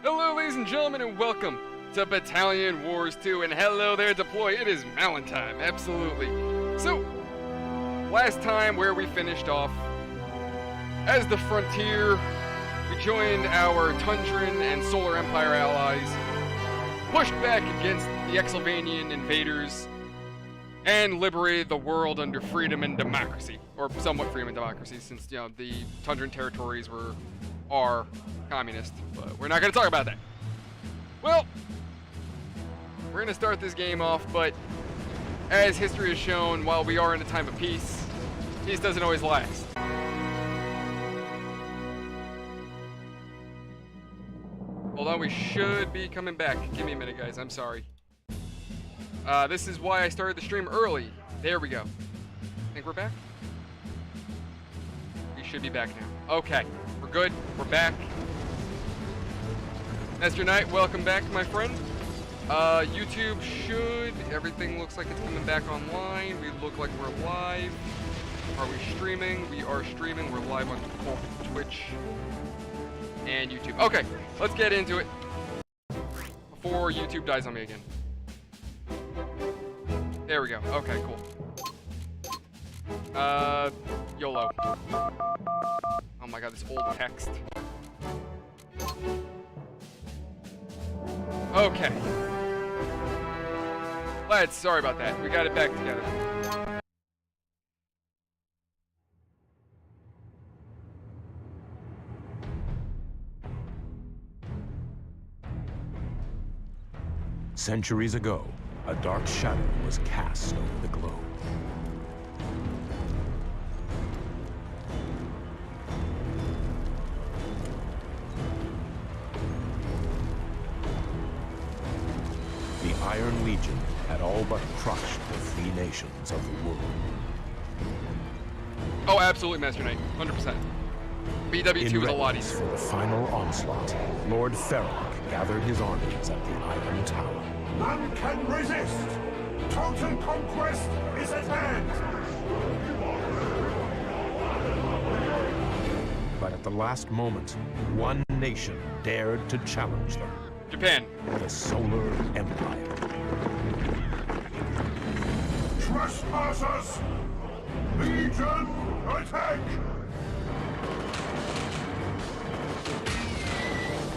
Hello, ladies and gentlemen, and welcome to Battalion Wars 2. And hello there, Deploy. It is Malin time, absolutely. So, last time where we finished off, as the Frontier, we joined our Tundran and Solar Empire allies, pushed back against the Xylvanian invaders, and liberated the world under freedom and democracy. Or somewhat freedom and democracy, since, you know, the Tundran territories are communist, but we're not going to talk about that. Well, we're going to start this game off, but as history has shown, while we are in a time of peace, peace doesn't always last. Hold on, we should be coming back. Give me a minute, guys. I'm sorry. This is why I started the stream early. There we go. Think we're back? We should be back now. Okay, we're good. We're back. Master Knight, welcome back, my friend. YouTube should. Everything looks like it's coming back online. We look like we're live. Are we streaming? We are streaming. We're live on Twitch and YouTube. Okay, let's get into it before YouTube dies on me again. There we go. Okay, cool. YOLO. Oh my god, this old text. Okay. Lads, sorry about that. We got it back together. Centuries ago, a dark shadow was cast over the globe. The Iron Legion had all but crushed the free nations of the world. Oh, absolutely, Master Knight. 100%. BW2 was a lot easier. For the final onslaught, Lord Feroc gathered his armies at the Iron Tower. None can resist! Total conquest is at hand! But at the last moment, one nation dared to challenge them. Japan. The Solar Empire. Trespassers! Legion, attack!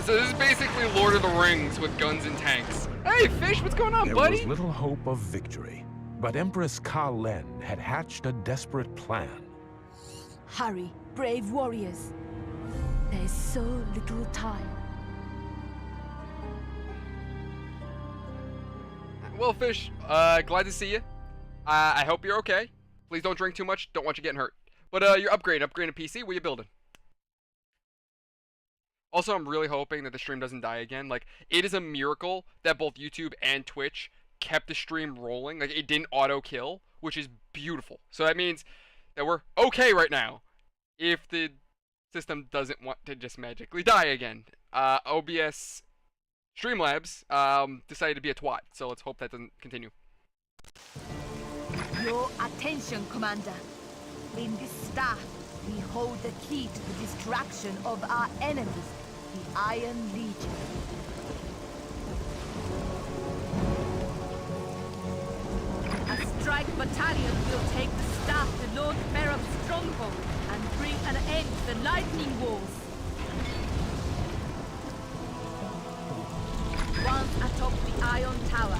So this is basically Lord of the Rings with guns and tanks. Hey, Fish, what's going on, buddy? There was little hope of victory, but Empress Ka-Len had hatched a desperate plan. Hurry, brave warriors. There is so little time. Well, Fish, glad to see you. I hope you're okay. Please don't drink too much. Don't want you getting hurt. But you're upgrading a PC. What are you building? Also, I'm really hoping that the stream doesn't die again. Like, it is a miracle that both YouTube and Twitch kept the stream rolling. Like, it didn't auto-kill, which is beautiful. So that means that we're okay right now. If the system doesn't want to just magically die again. OBS Streamlabs decided to be a twat, so let's hope that doesn't continue. Your attention, Commander. In this staff, we hold the key to the destruction of our enemies, the Iron Legion. A strike battalion will take the staff to Lord Ferroc's stronghold and bring an end to the lightning wars. Once atop the Iron Tower,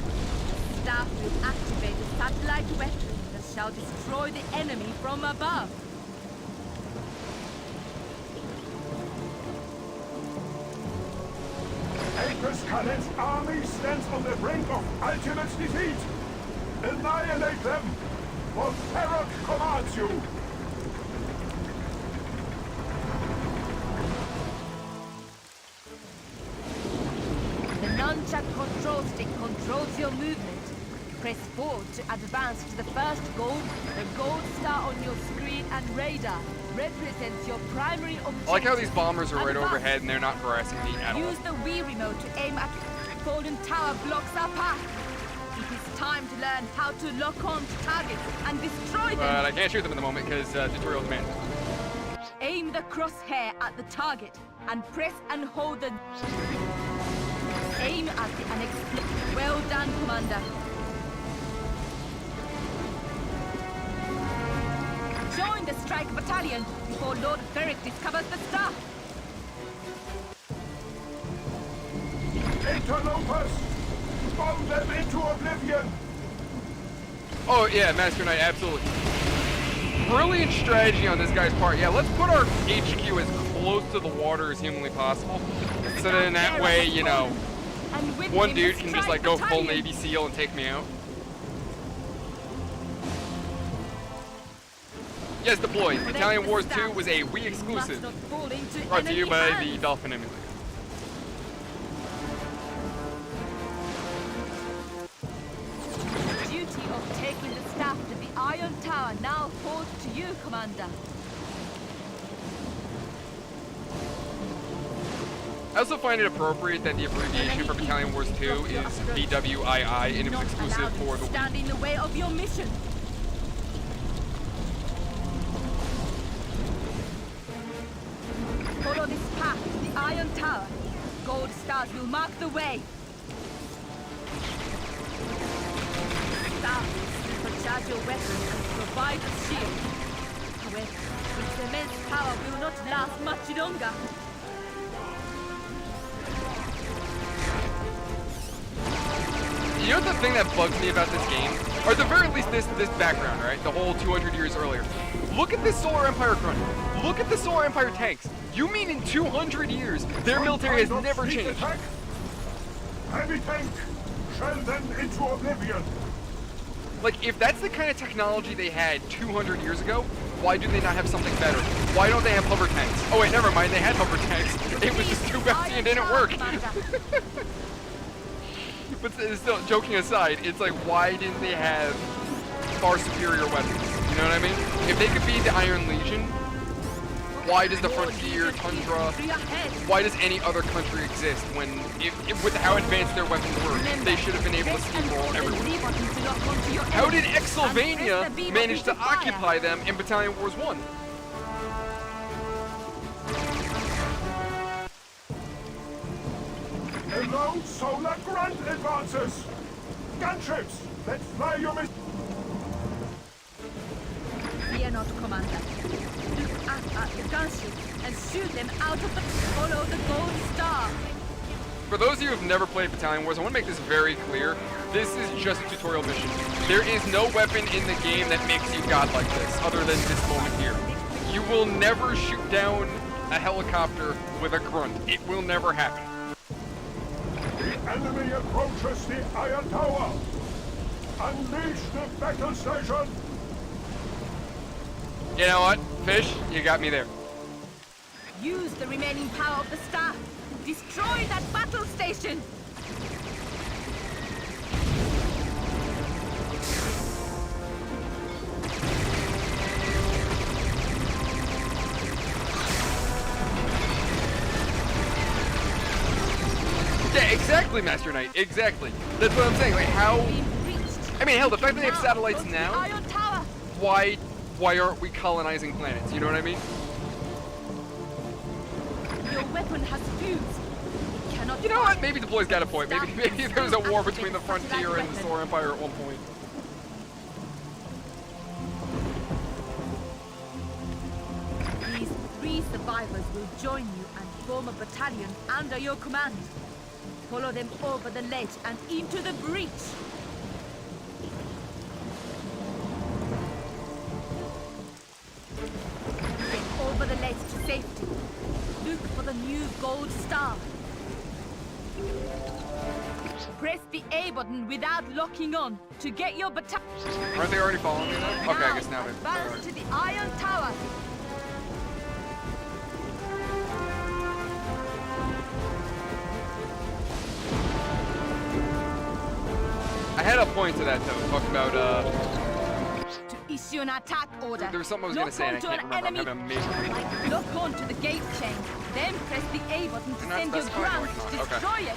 the staff will activate a satellite weapon that shall destroy the enemy from above. Empress Ka-Len's army stands on the brink of ultimate defeat! Annihilate them! For Feroc commands you! The nunchuck control stick controls your movement. Press forward to advance to the first goal. The gold star on your screen and radar represents your primary objective. I like how these bombers are right overhead and they're not harassing me at all. Use the Wii remote to aim at fallen tower blocks our path. It is time to learn how to lock on to targets and destroy them. But I can't shoot them in the moment because tutorial demands. Aim the crosshair at the target and press and hold the... Aim at the unexploded. Well done, Commander. Join the strike battalion before Lord Ferric discovers the star. Interlopers! Bomb them into oblivion! Oh yeah, Master Knight, absolutely. Brilliant strategy on this guy's part. Yeah, let's put our HQ as close to the water as humanly possible. So then that way, you know, one dude can just like go full Navy SEAL and take me out. Yes, deployed. Battalion Wars 2 was a Wii exclusive. Brought to you by the Dolphin emulator. The duty of taking the staff to the Iron Tower now falls to you, Commander. I also find it appropriate that the abbreviation for Battalion Wars 2 is BWII, and it was exclusive for the Wii. Stand in the way of your mission. Follow this path to the Iron Tower. Gold stars will mark the way. Stars will supercharge your weapons and provide a shield. However, its immense power will not last much longer. You know the thing that bugs me about this game? Or at the very least this background, right? The whole 200 years earlier. Look at this Solar Empire grunt. Look at the Solar Empire tanks. You mean in 200 years, their military has never changed? Heavy tank! Shell them into oblivion! Like, if that's the kind of technology they had 200 years ago, why do they not have something better? Why don't they have hover tanks? Oh wait, never mind, they had hover tanks. It was just too messy and didn't work. But still, joking aside, it's like, why didn't they have far superior weapons? You know what I mean? If they could beat the Iron Legion, why does the Frontier, Tundra, why does any other country exist when, with how advanced their weapons were, they should have been able to steamroll everyone? How did Xylvania manage to occupy them in Battalion Wars 1? Hello, Solar Grunt advances! Gunships, let's fly your mission! Fear not, Commander. Look up at the gunships and shoot them out of the... Follow the gold star. For those of you who have never played Battalion Wars, I want to make this very clear. This is just a tutorial mission. There is no weapon in the game that makes you godlike this, other than this moment here. You will never shoot down a helicopter with a grunt. It will never happen. The enemy approaches the Iron Tower! Unleash the battle station! You know what, Fish? You got me there. Use the remaining power of the star. Destroy that battle station! Yeah, exactly, Master Knight. Exactly. That's what I'm saying. Like, how... I mean, hell, the fact that they have satellites now, why aren't we colonizing planets? You know what I mean? Your weapon has fused. You know what? Maybe Deploy's got a point. Maybe there's a war between the Frontier and the Solar Empire at one point. These 3 survivors will join you and form a battalion under your command. Follow them over the ledge and into the breach. Get over the ledge to safety. Look for the new gold star. Press the A button without locking on to get your battalion. Aren't they already following me now? Okay, I guess now Advance to the Iron Tower. I had a point to that though, talking about to issue an attack order. There was something I was gonna say and I can't remember. I'm having a major... Lock on to the gate chain, then press the A button to send your ground to destroy it.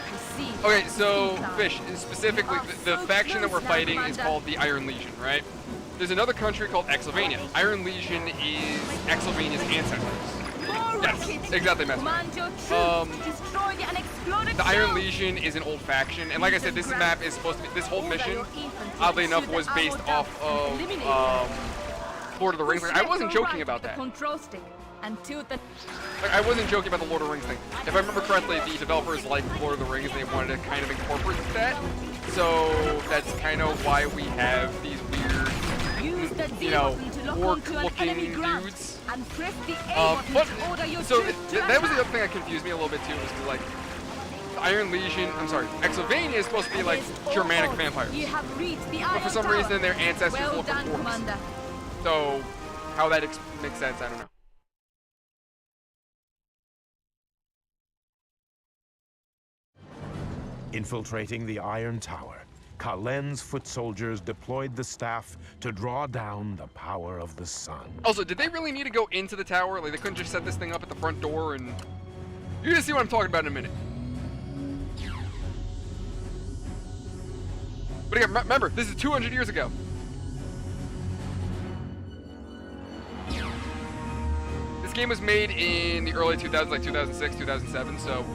Proceed. Okay, so Fish, specifically, the faction that we're fighting is called the Iron Legion, right? There's another country called Xylvania. Iron Legion is Xylvania's ancestors. Yes, exactly, Master. Command your troops to destroy the unexploded The Iron shells. Legion is an old faction, and like I said, this map is supposed to be, this whole mission, oddly enough, was based off of Lord of the Rings. Like, I wasn't joking about that. Control stick until the Like, I wasn't joking about the Lord of the Rings thing. If I remember correctly, the developers liked Lord of the Rings, and they wanted to kind of incorporate that. So that's kind of why we have these weird, you know, orc-looking dudes. and press the A button But to order your so troops to that was the attack. other thing that confused me a little bit too. Was like the Iron Legion. I'm sorry, Xylvania is supposed to be like Germanic vampires, You have reached the but Iron for some Tower. reason their ancestors Well look like done, orcs. Commander. So how that makes sense, I don't know. Infiltrating the Iron Tower, Kalen's foot soldiers deployed the staff to draw down the power of the sun. Also, did they really need to go into the tower? Like, they couldn't just set this thing up at the front door and... You're gonna see what I'm talking about in a minute. But again, remember, this is 200 years ago. This game was made in the early 2000s, like 2006, 2007, so...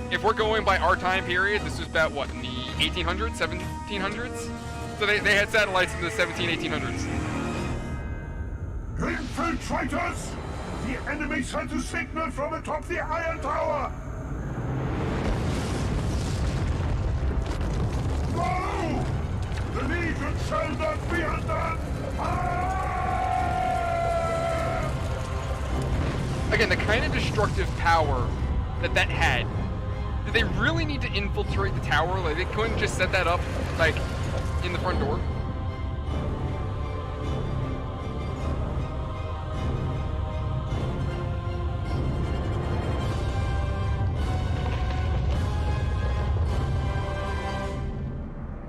if we're going by our time period, this was about, what, in the 1800s, 1700s? So they had satellites in the 1800s. Infiltrators! The enemy sent a signal from atop the Iron Tower! No! The Legion shall not be undone! Again, the kind of destructive power that had. Did they really need to infiltrate the tower? Like, they couldn't just set that up, like, in the front door?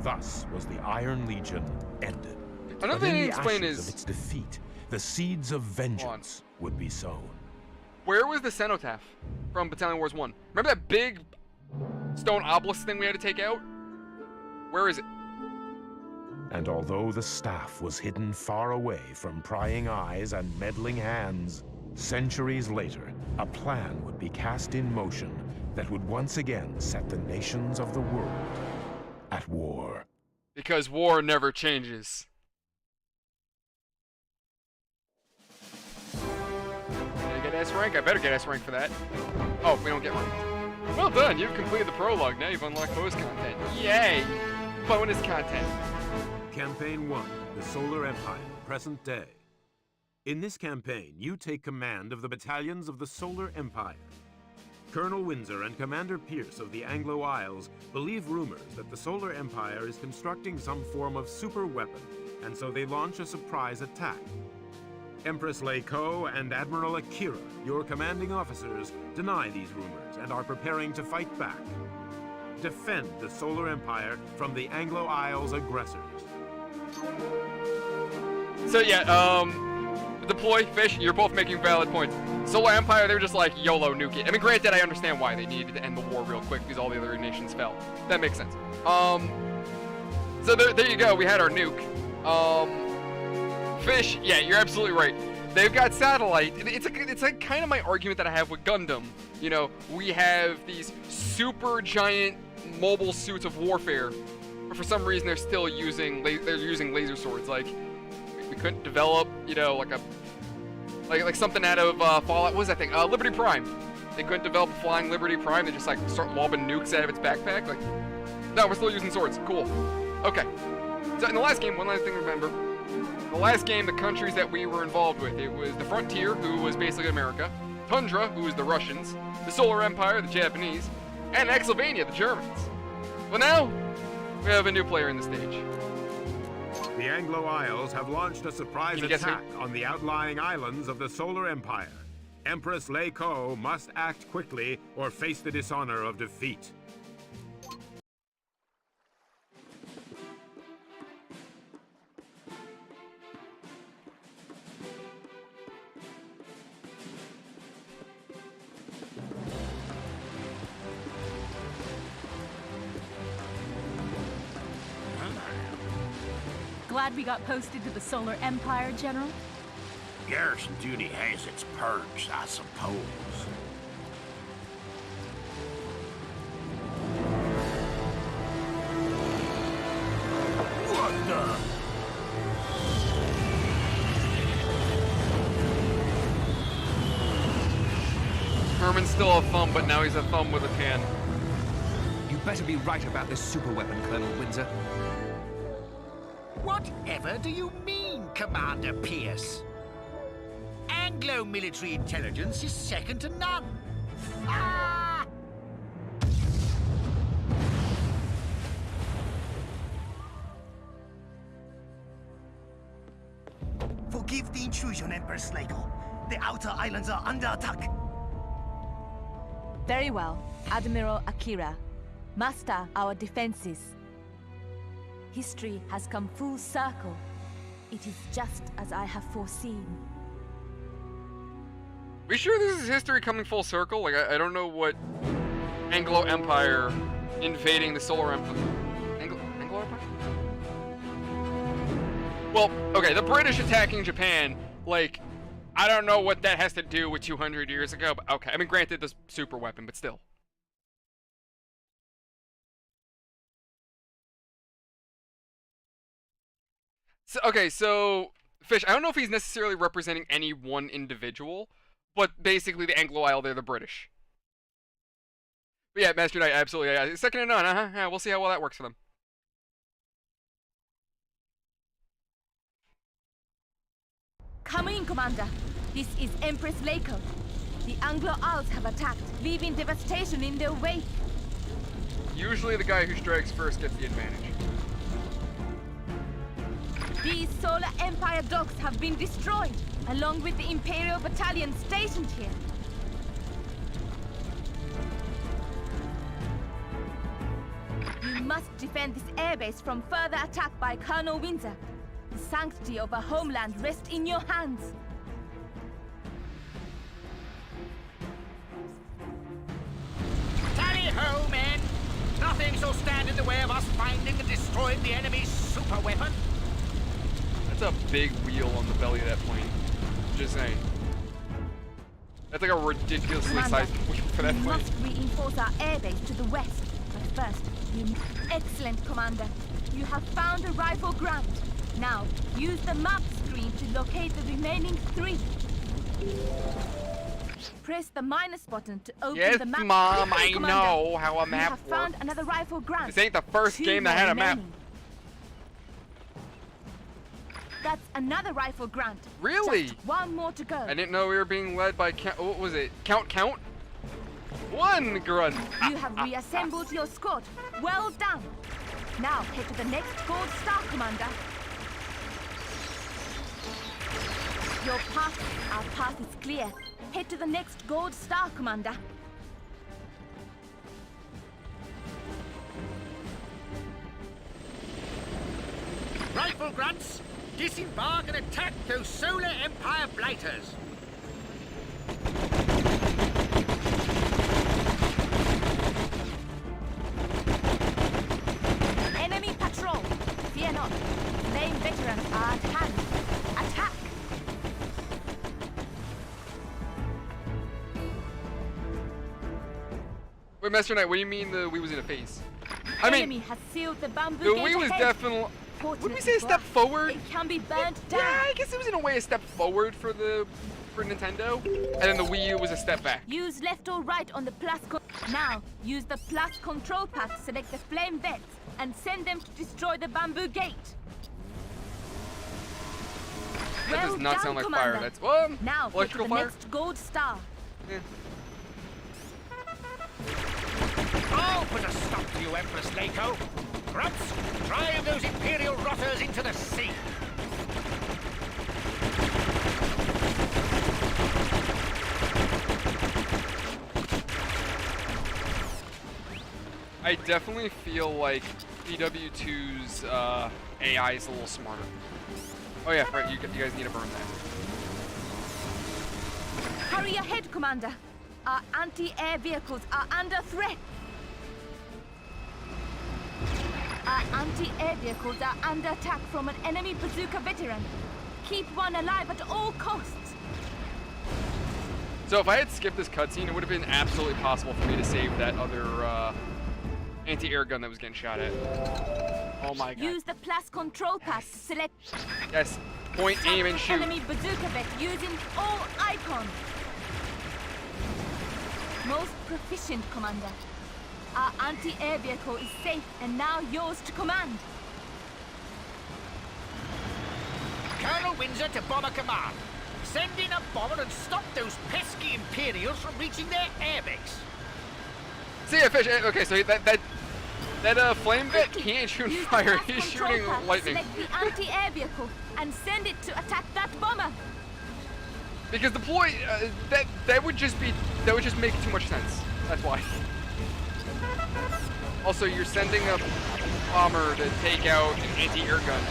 Thus was the Iron Legion ended. Another But thing in to the explain ashes is... of its defeat, the seeds of vengeance would be sown. Where was the cenotaph from Battalion Wars 1? Remember that big stone obelisk thing we had to take out? Where is it? And although the staff was hidden far away from prying eyes and meddling hands, centuries later, a plan would be cast in motion that would once again set the nations of the world at war. Because war never changes. Did I get S rank? I better get S rank for that. Oh, we don't get ranked. Well done, you've completed the prologue. Now you've unlocked bonus content. Yay! Bonus content. Campaign 1, the Solar Empire, present day. In this campaign, you take command of the battalions of the Solar Empire. Colonel Windsor and Commander Pierce of the Anglo Isles believe rumors that the Solar Empire is constructing some form of super weapon, and so they launch a surprise attack. Empress Leiko and Admiral Akira, your commanding officers, deny these rumors and are preparing to fight back. Defend the Solar Empire from the Anglo Isles aggressors. So yeah, deploy, fish, you're both making valid points. Solar Empire, they're just like, YOLO, nuke it. I mean, granted, I understand why they needed to end the war real quick because all the other nations fell. That makes sense. So there you go, we had our nuke. Fish, yeah, you're absolutely right. They've got satellite. It's like kind of my argument that I have with Gundam. You know, we have these super giant mobile suits of warfare, but for some reason they're still using laser swords. Like, we couldn't develop, you know, like something out of Fallout. What was that thing? Liberty Prime. They couldn't develop a flying Liberty Prime. They just like start lobbing nukes out of its backpack. Like, no, we're still using swords. Cool. Okay. So in the last game, one last thing to remember. The last game, the countries that we were involved with, it was the Frontier, who was basically America, Tundra, who was the Russians, the Solar Empire, the Japanese, and Xylvania, the Germans. Well, now we have a new player in the stage. The Anglo Isles have launched a surprise attack on the outlying islands of the Solar Empire. Empress Leiko must act quickly or face the dishonor of defeat. Glad we got posted to the Solar Empire, General. Garrison duty has its perks, I suppose. What the? Herman's still a thumb, but now he's a thumb with a tan. You better be right about this superweapon, Colonel Windsor. Whatever do you mean, Commander Pierce? Anglo military intelligence is second to none. Ah! Forgive the intrusion, Emperor Tech-Nickal. The outer islands are under attack. Very well, Admiral Akira. Master our defenses. History has come full circle. It is just as I have foreseen. We sure this is history coming full circle? Like, I don't know what Anglo Empire invading the Solar Empire. Anglo Empire? Well, okay, the British attacking Japan, like, I don't know what that has to do with 200 years ago, but okay. I mean, granted, the super weapon, but still. So, okay, so, Fish, I don't know if he's necessarily representing any one individual, but basically the Anglo Isles, they're the British. But yeah, Master Knight, absolutely. Yeah. Second to none, yeah, we'll see how well that works for them. Come in, Commander. This is Empress Tech-Nickal. The Anglo Isles have attacked, leaving devastation in their wake. Usually the guy who strikes first gets the advantage. These Solar Empire docks have been destroyed, along with the Imperial Battalion stationed here. You must defend this airbase from further attack by Colonel Windsor. The sanctity of our homeland rests in your hands. Tally-ho, men! Nothing shall stand in the way of us finding and destroying the enemy's super weapon. That's a big wheel on the belly of that plane. Just saying. That's like a ridiculously Commander, sized wheel for that we plane. must reinforce our airbase to the west. But first, excellent, Commander. You have found a rifle grant. Now, use the map screen to locate the remaining 3. Press the minus button to open Yes, the map. Mom, quickly, I Commander. know how a map You have found works. another rifle grant. This ain't the first 2 game that more had a map. remaining. That's another rifle grant. Really? Just 1 more to go. I didn't know we were being led by what was it? Count? 1 grunt. You have reassembled your squad. Well done. Now head to the next gold star, Commander. Our path is clear. Head to the next gold star, Commander. Rifle grunts, disembark and attack those Solar Empire blighters. Enemy patrol. Fear not. Slain veterans are at hand. Attack! Wait, Master Knight, what do you mean the Wii was in a phase? Enemy has sealed the bamboo The gate Wii was ahead. definitely... Would we say a step Fortunately, forward? It can be burnt down. Yeah, I guess it was in a way a step forward for Nintendo, and then the Wii U was a step back. Use left or right on the plus. Now, use the plus control pad to select the flame vents and send them to destroy the bamboo gate. That does Well not done, sound like Commander. fire. That's well, Now, head to electrical the fire. next gold star. Yeah. I'll put a stop to you, Empress Tech-Nickal. Grunts, drive those Imperial rotters into the sea. I definitely feel like PW2's AI is a little smarter. Oh yeah, right. You guys need to burn that. Hurry ahead, Commander. Our anti-air vehicles are under threat. Our anti-air vehicles are under attack from an enemy bazooka veteran. keep one alive at all costs. So if I had skipped this cutscene, it would have been absolutely possible for me to save that other anti-air gun that was getting shot at. Oh my god. Use the plus control pad to select. Yes. Point, aim, and shoot. Enemy bazooka vet using all icons. Most proficient, Commander. Our anti-air vehicle is safe and now yours to command. Colonel Windsor to Bomber Command. Send in a bomber and stop those pesky Imperials from reaching their airbase. See ya, fish. Okay, so that flame vet can't shoot fire. He's shooting lightning. Select the anti-air vehicle and send it to attack that bomber. Because deploy that would just make too much sense. That's why. Also, you're sending a bomber to take out an anti-air gun.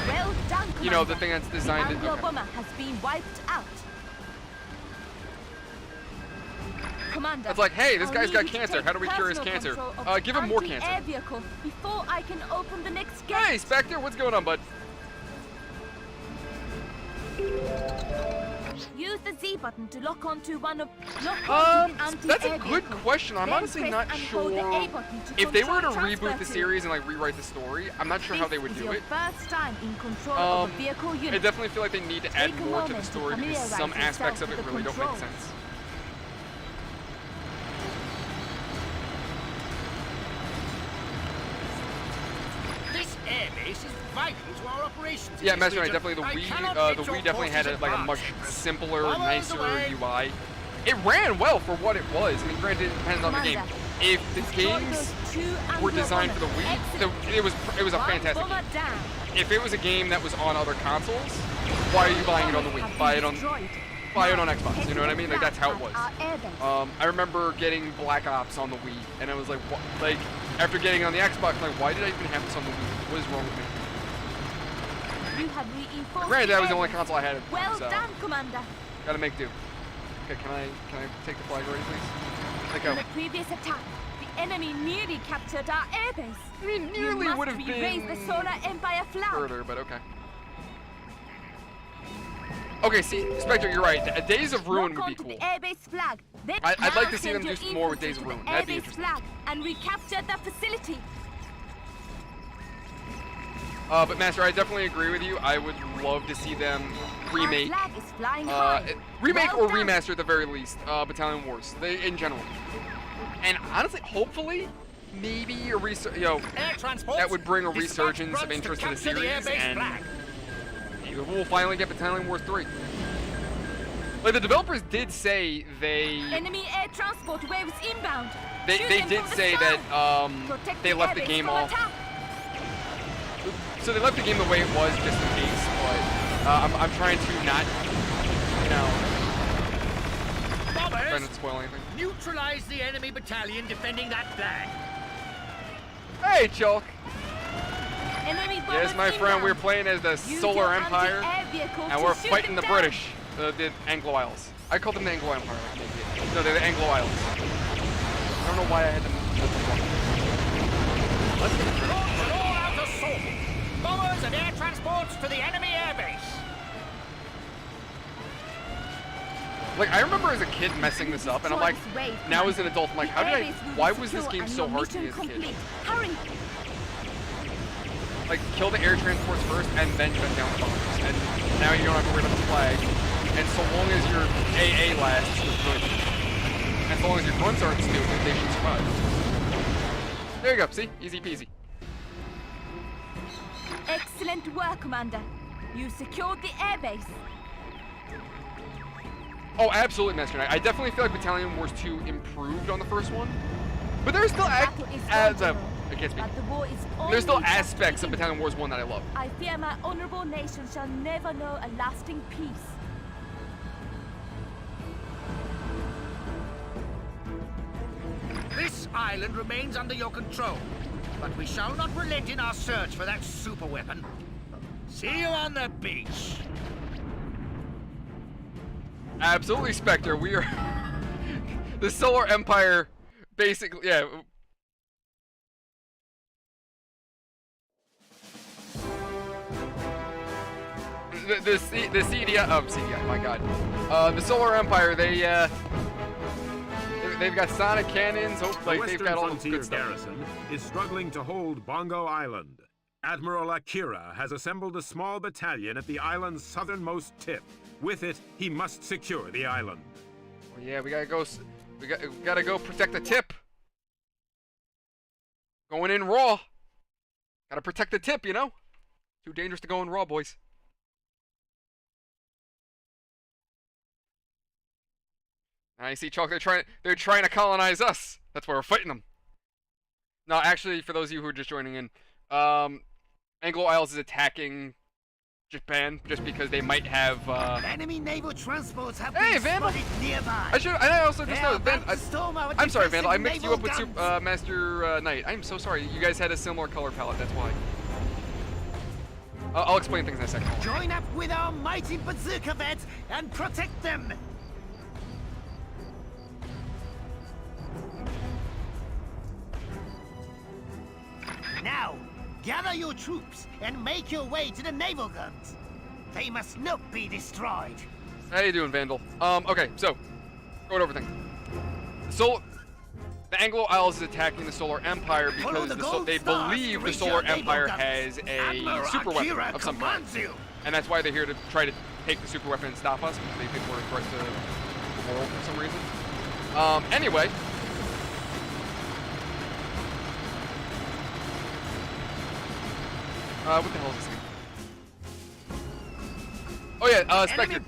Well done, Commander. You know, the thing that's designed to. The Anglo bomber has been wiped out. Commander, It's like, hey, this I'll guy's need got you to cancer. take How do we cure his personal cancer? control of Give him more anti-air cancer. vehicle before I can open the next gate. Hey, Spectre, what's going on, bud? Use the Z button to lock onto one of That's a good question. I'm honestly not sure if they were to reboot the series and like rewrite the story. I'm not sure how they would do it. First time in control of a vehicle unit. I definitely feel like they need to add Take a more to the moment to story because some familiarize aspects of yourself it with really the don't make controls. sense. This airbase is vital to our operations. Yeah, in this Master Knight, region. definitely the I Wii, cannot the let Wii your definitely had forces like a advance. much simpler, Bombers nicer away. UI. It ran well for what it was. I mean, granted, it depends on the game. Commander, If the games were designed for the Wii, it was a fantastic game. If it was a game that was on other consoles, why are you buying it on the Wii? Buy it on Xbox. You know what I mean? Like that's how it was. I remember getting Black Ops on the Wii, and I was like, what? Like after getting on the Xbox, I'm like, why did I even have this on the Wii? What is wrong with me? You have reinforced Granted, that was the only airbase. console I had. Well So done, Commander. gotta make do. Okay, can I take the flag already, please? Let go. In the previous attack, the enemy nearly captured our airbase. I mean, nearly you would must have re-raise been the Solar Empire flag. further, but okay. Okay, see, Spectre, you're right. Days of Ruin Lock would be onto cool. the airbase flag. Then I'd like now to see them send do your more with infantry Days of to Ruin. the That'd be airbase interesting. flag and recapture the facility. But Master, I definitely agree with you. I would love to see them remake, Our flag is flying high. remake Well or done. remaster at the very least, Battalion Wars, in general. And honestly, hopefully, maybe a Air transport. that would bring a Dispatch resurgence of grunts interest to the capture series, airbase and flag. maybe we'll finally get Battalion Wars 3. Like the developers did say they Enemy air transport waves inbound. they Shoot them did from the say sky. that Protect they left the airbase game from off. attack. So they left the game the way it was just in case, but I'm trying to not, trying Bombers, not to spoil anything. neutralize the enemy battalion defending that flag. Hey, Chulk. Enemy Yes, bombers my friend, we're inbound. playing as the Use Solar your Empire, anti-air vehicle and to we're shoot fighting the them down. British, the Anglo Isles. I called them the Anglo Empire. Like an idiot. No, they're the Anglo Isles. I don't know why I had them. Let's get it. Launch an all-out assault. Bombers and air transports to the enemy airbase. Like, I remember as a kid messing this up, and I'm like, now as an adult, I'm like, how did I, why was this game so hard to me as a kid? Hurry! Like, kill the air transports first, and then shut down the bombers. And now you don't have to worry about the flag. And so long as your AA lasts, you're good. As long as your grunts aren't stupid, they should survive. There you go, see? Easy peasy. Excellent work, Commander. You secured the airbase. Oh, absolutely, Master Knight. I definitely feel like Battalion Wars 2 improved on the first one. But there's still Battle is won, General, I can't speak. but the war is only There's still just aspects of beginning. Battalion Wars 1 that I love. I fear my honorable nation shall never know a lasting peace. This island remains under your control, but we shall not relent in our search for that super weapon. See you on the beach. Absolutely, Spectre. We are the Solar Empire, basically. Yeah. the CDI, my god. The Solar Empire, they've got sonic cannons, hopefully they've got all the Frontier good stuff. garrison is struggling to hold Bongo Island. Admiral Akira has assembled a small battalion at the island's southernmost tip. With it, he must secure the island. Well, yeah, we gotta go protect the tip. Going in raw. Gotta protect the tip, you know? Too dangerous to go in raw, boys. I see, Chalk. They're trying to colonize us. That's why we're fighting them. No, actually, for those of you who are just joining in, Anglo Isles is attacking Japan just because they might have. Enemy naval transports have Hey, been Vandal! spotted nearby. I also just know. I'm sorry, Vandal. I defensive mixed you up with naval Master Knight. I'm so sorry. You guys had a similar color palette. That's why. I'll explain things in a second. Join up with our mighty bazooka vets and protect them. Now, gather your troops and make your way to the naval guns. They must not be destroyed. How you doing, Vandal? Okay, so going over things. The Anglo Isles is attacking the Solar Empire because they believe the Solar Empire has a super weapon of some kind, and that's why they're here to try to take the super weapon and stop us because they think we're a threat to the world for some reason. Anyway. What the hell is this thing? Oh yeah, Spectre.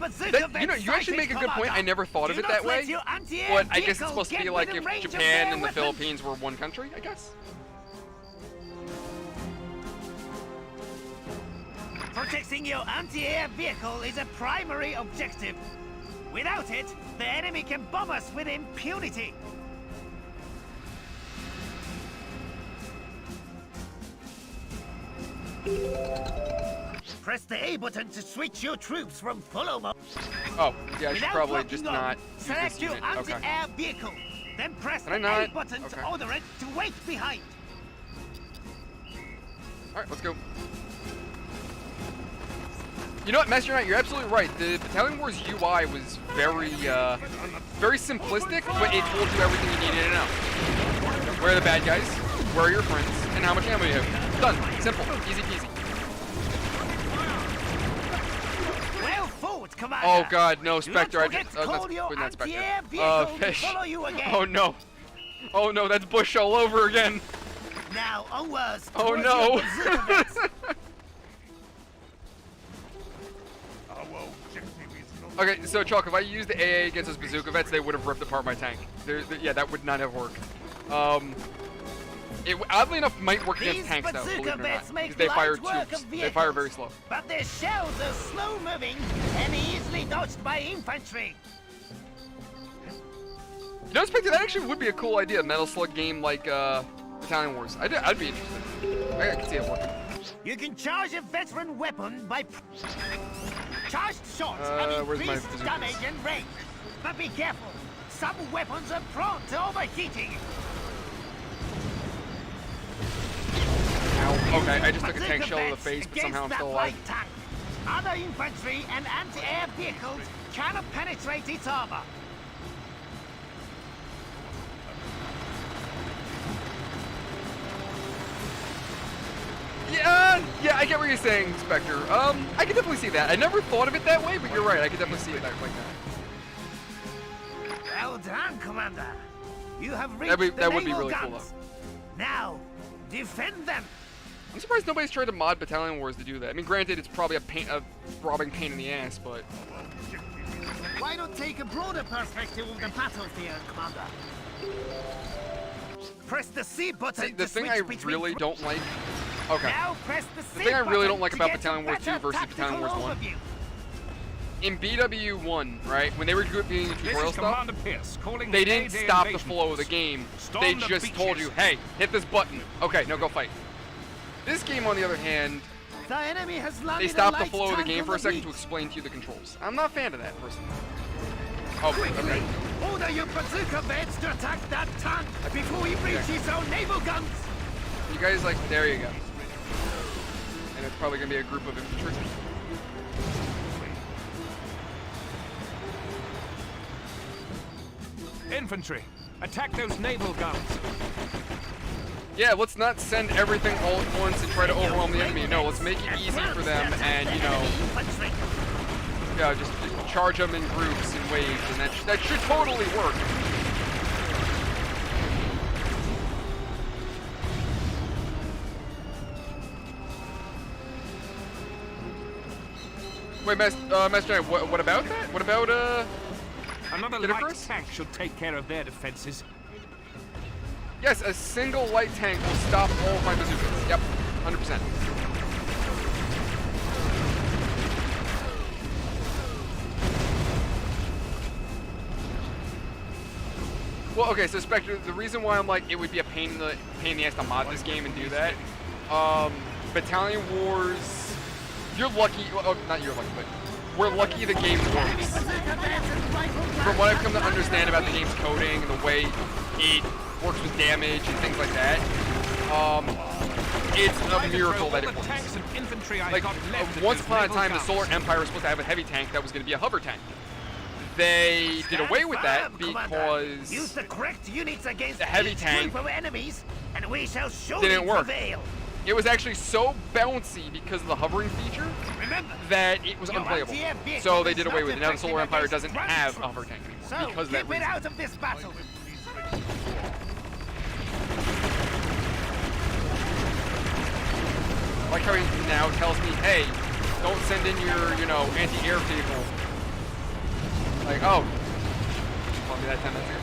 You actually make a good point. I never thought of it that way. But I guess it's supposed to be like if Japan and the Philippines were one country, I guess. Protecting your anti-air vehicle is a primary objective. Without it, the enemy can bomb us with impunity. Press the A button to switch your troops from follow mode. Oh, yeah, I should Without probably locking just on, not use select this your unit. anti-air vehicle. Then press Can I the not? A button Okay. to order it to wait behind. Alright, let's go. You know what, Master Knight, you're absolutely right. The Battalion Wars UI was very simplistic, but it told you everything you needed to know. Where are the bad guys? Where are your friends? And how much ammo you have? Done. Simple. Easy peasy. Well fought, Commander. Oh god, no, Spectre. Don't forget to call your not Spectre. anti-air vehicle to Fish. follow you again. Oh no. Oh no, that's Bush all over again. Now onwards. Oh towards no. your bazooka vets. Okay, so Chalk, if I used the AA against those bazooka vets, they would have ripped apart my tank. Yeah, that would not have worked. It oddly enough might work against These tanks though, believe it bazooka or vets not, make because they fire light work tubes. of They fire very vehicles, slow. But their shells are slow-moving and easily dodged by infantry. You know, Spectre, that actually would be a cool idea, a Metal Slug game like Battalion Wars. I'd be interested. I can see it working. You can charge a veteran weapon by charged shots where's and my increased bazookas? damage and range. But be careful, some weapons are prone to overheating. Ow. Okay, I just took a tank Bazooka shell to the vets face, but against somehow I'm that still alive. light tank. Other infantry and anti-air vehicles cannot penetrate its armor. Yeah, I get what you're saying, Spectre. I can definitely see that. I never thought of it that way, but you're right. I can definitely see it like that. Well done, Commander. You have reached the That would be naval really cool, guns. Now, defend them. I'm surprised nobody's tried to mod Battalion Wars to do that. I mean, granted, it's probably a robbing pain in the ass, but Why not take a broader perspective of the battlefield, Commander? Press the C button see, the to thing switch I between really don't like. Okay. Now press the C The thing I really button don't like to about get a Battalion Wars 2 better versus Battalion Wars tactical 1. overview. In BW1, right, when they were doing the tutorial stuff, Pierce calling they the didn't Mayday stop the invasion flow of the force. game. Storm They the just told beaches. you, hey, hit this button. Okay, no, go fight. This game, on the other hand, The enemy has landed they stopped a the light flow of the tank game on for a second to beach. explain to you the controls. I'm not a fan of that, personally. Oh, Quickly, okay. order your bazooka vets to attack that tank before he reaches our naval guns. You guys, like, there you go. And it's probably going to be a group of infantry. Infantry, attack those naval guns. Yeah, let's not send everything all at once and try to overwhelm the enemy. No, let's make it easy for them and, you know, yeah, just charge them in groups and waves, and that should totally work. Wait, Master Knight, what about that? What about, Another light tank should take care of their defenses. Yes, a single light tank will stop all of my bazookas. Yep, 100%. Well, okay, so Spectre, the reason why I'm like it would be a pain in the ass to mod this game and do that, Battalion Wars, you're lucky. Well, not you're lucky, but we're lucky the game works. From what I've come to understand about the game's coding and the way it works with damage and things like that, it's a miracle that it works. Like, once upon a time, the Solar Empire was supposed to have a heavy tank that was going to be a hover tank. They did away with that because use the correct units against the heavy tank group of enemies, and we shall didn't work. It was actually so bouncy because of the hovering feature that it was unplayable. So they did away with it. Now the Solar Empire doesn't have a hover tank anymore because of that reason. Out of this battle. Like how he now tells me, hey, don't send in your, you know, anti-air people. Like, oh, you told me that 10 minutes ago.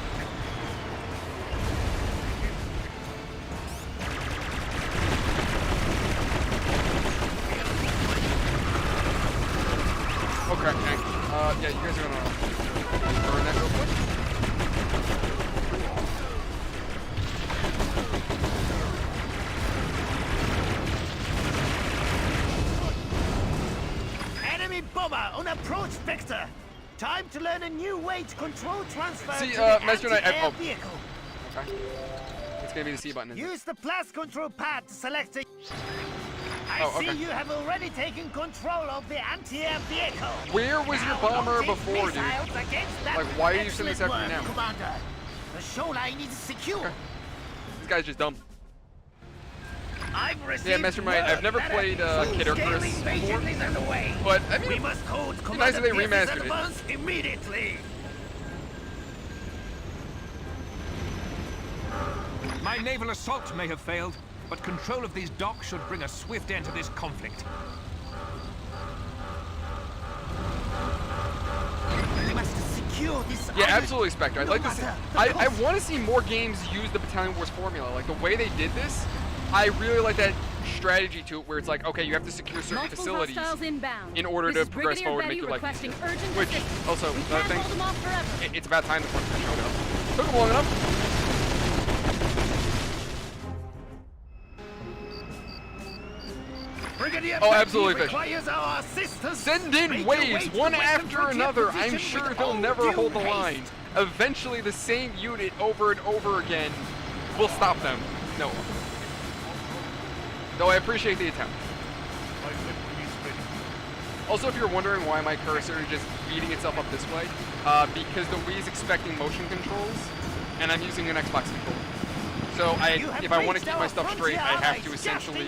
Okay, tank. Yeah, you guys are gonna burn that real quick. Enemy bomber on approach vector. Time to learn a new way to control transfer See, to the Master Knight, anti-air vehicle. Okay. It's gonna be the C button, isn't it? Use the plus control pad to select a... I Oh, okay. see you have already taken control of the anti-air vehicle. Where was your bomber before, dude? Like, why are you sending this after me now? Commander. The shoreline is secure. Okay. This guy's just dumb. I've received Yeah, Master Knight, I've never played Kid Icarus before, but I mean, we must hold it's nice that they remastered it. Immediately. My naval assault may have failed, but control of these docks should bring a swift end to this conflict. We must secure this. Yeah, absolutely, Spectre. I'd like to see. I want to see more games use the Battalion Wars formula. Like the way they did this, I really like that strategy to it, where it's like, okay, you have to secure certain facilities in order to progress forward and make your life easier. Which also, another thing, it's about time the front showed up. Took them long enough. Oh, absolutely, Fish. Send in waves, one after another. I'm sure they'll never hold the line. Eventually, the same unit over and over again will stop them. No. Though I appreciate the attempt. Also, if you're wondering why my cursor is just beating itself up this way, because the Wii's expecting motion controls, and I'm using an Xbox controller. So if I want to keep my stuff straight, I have to essentially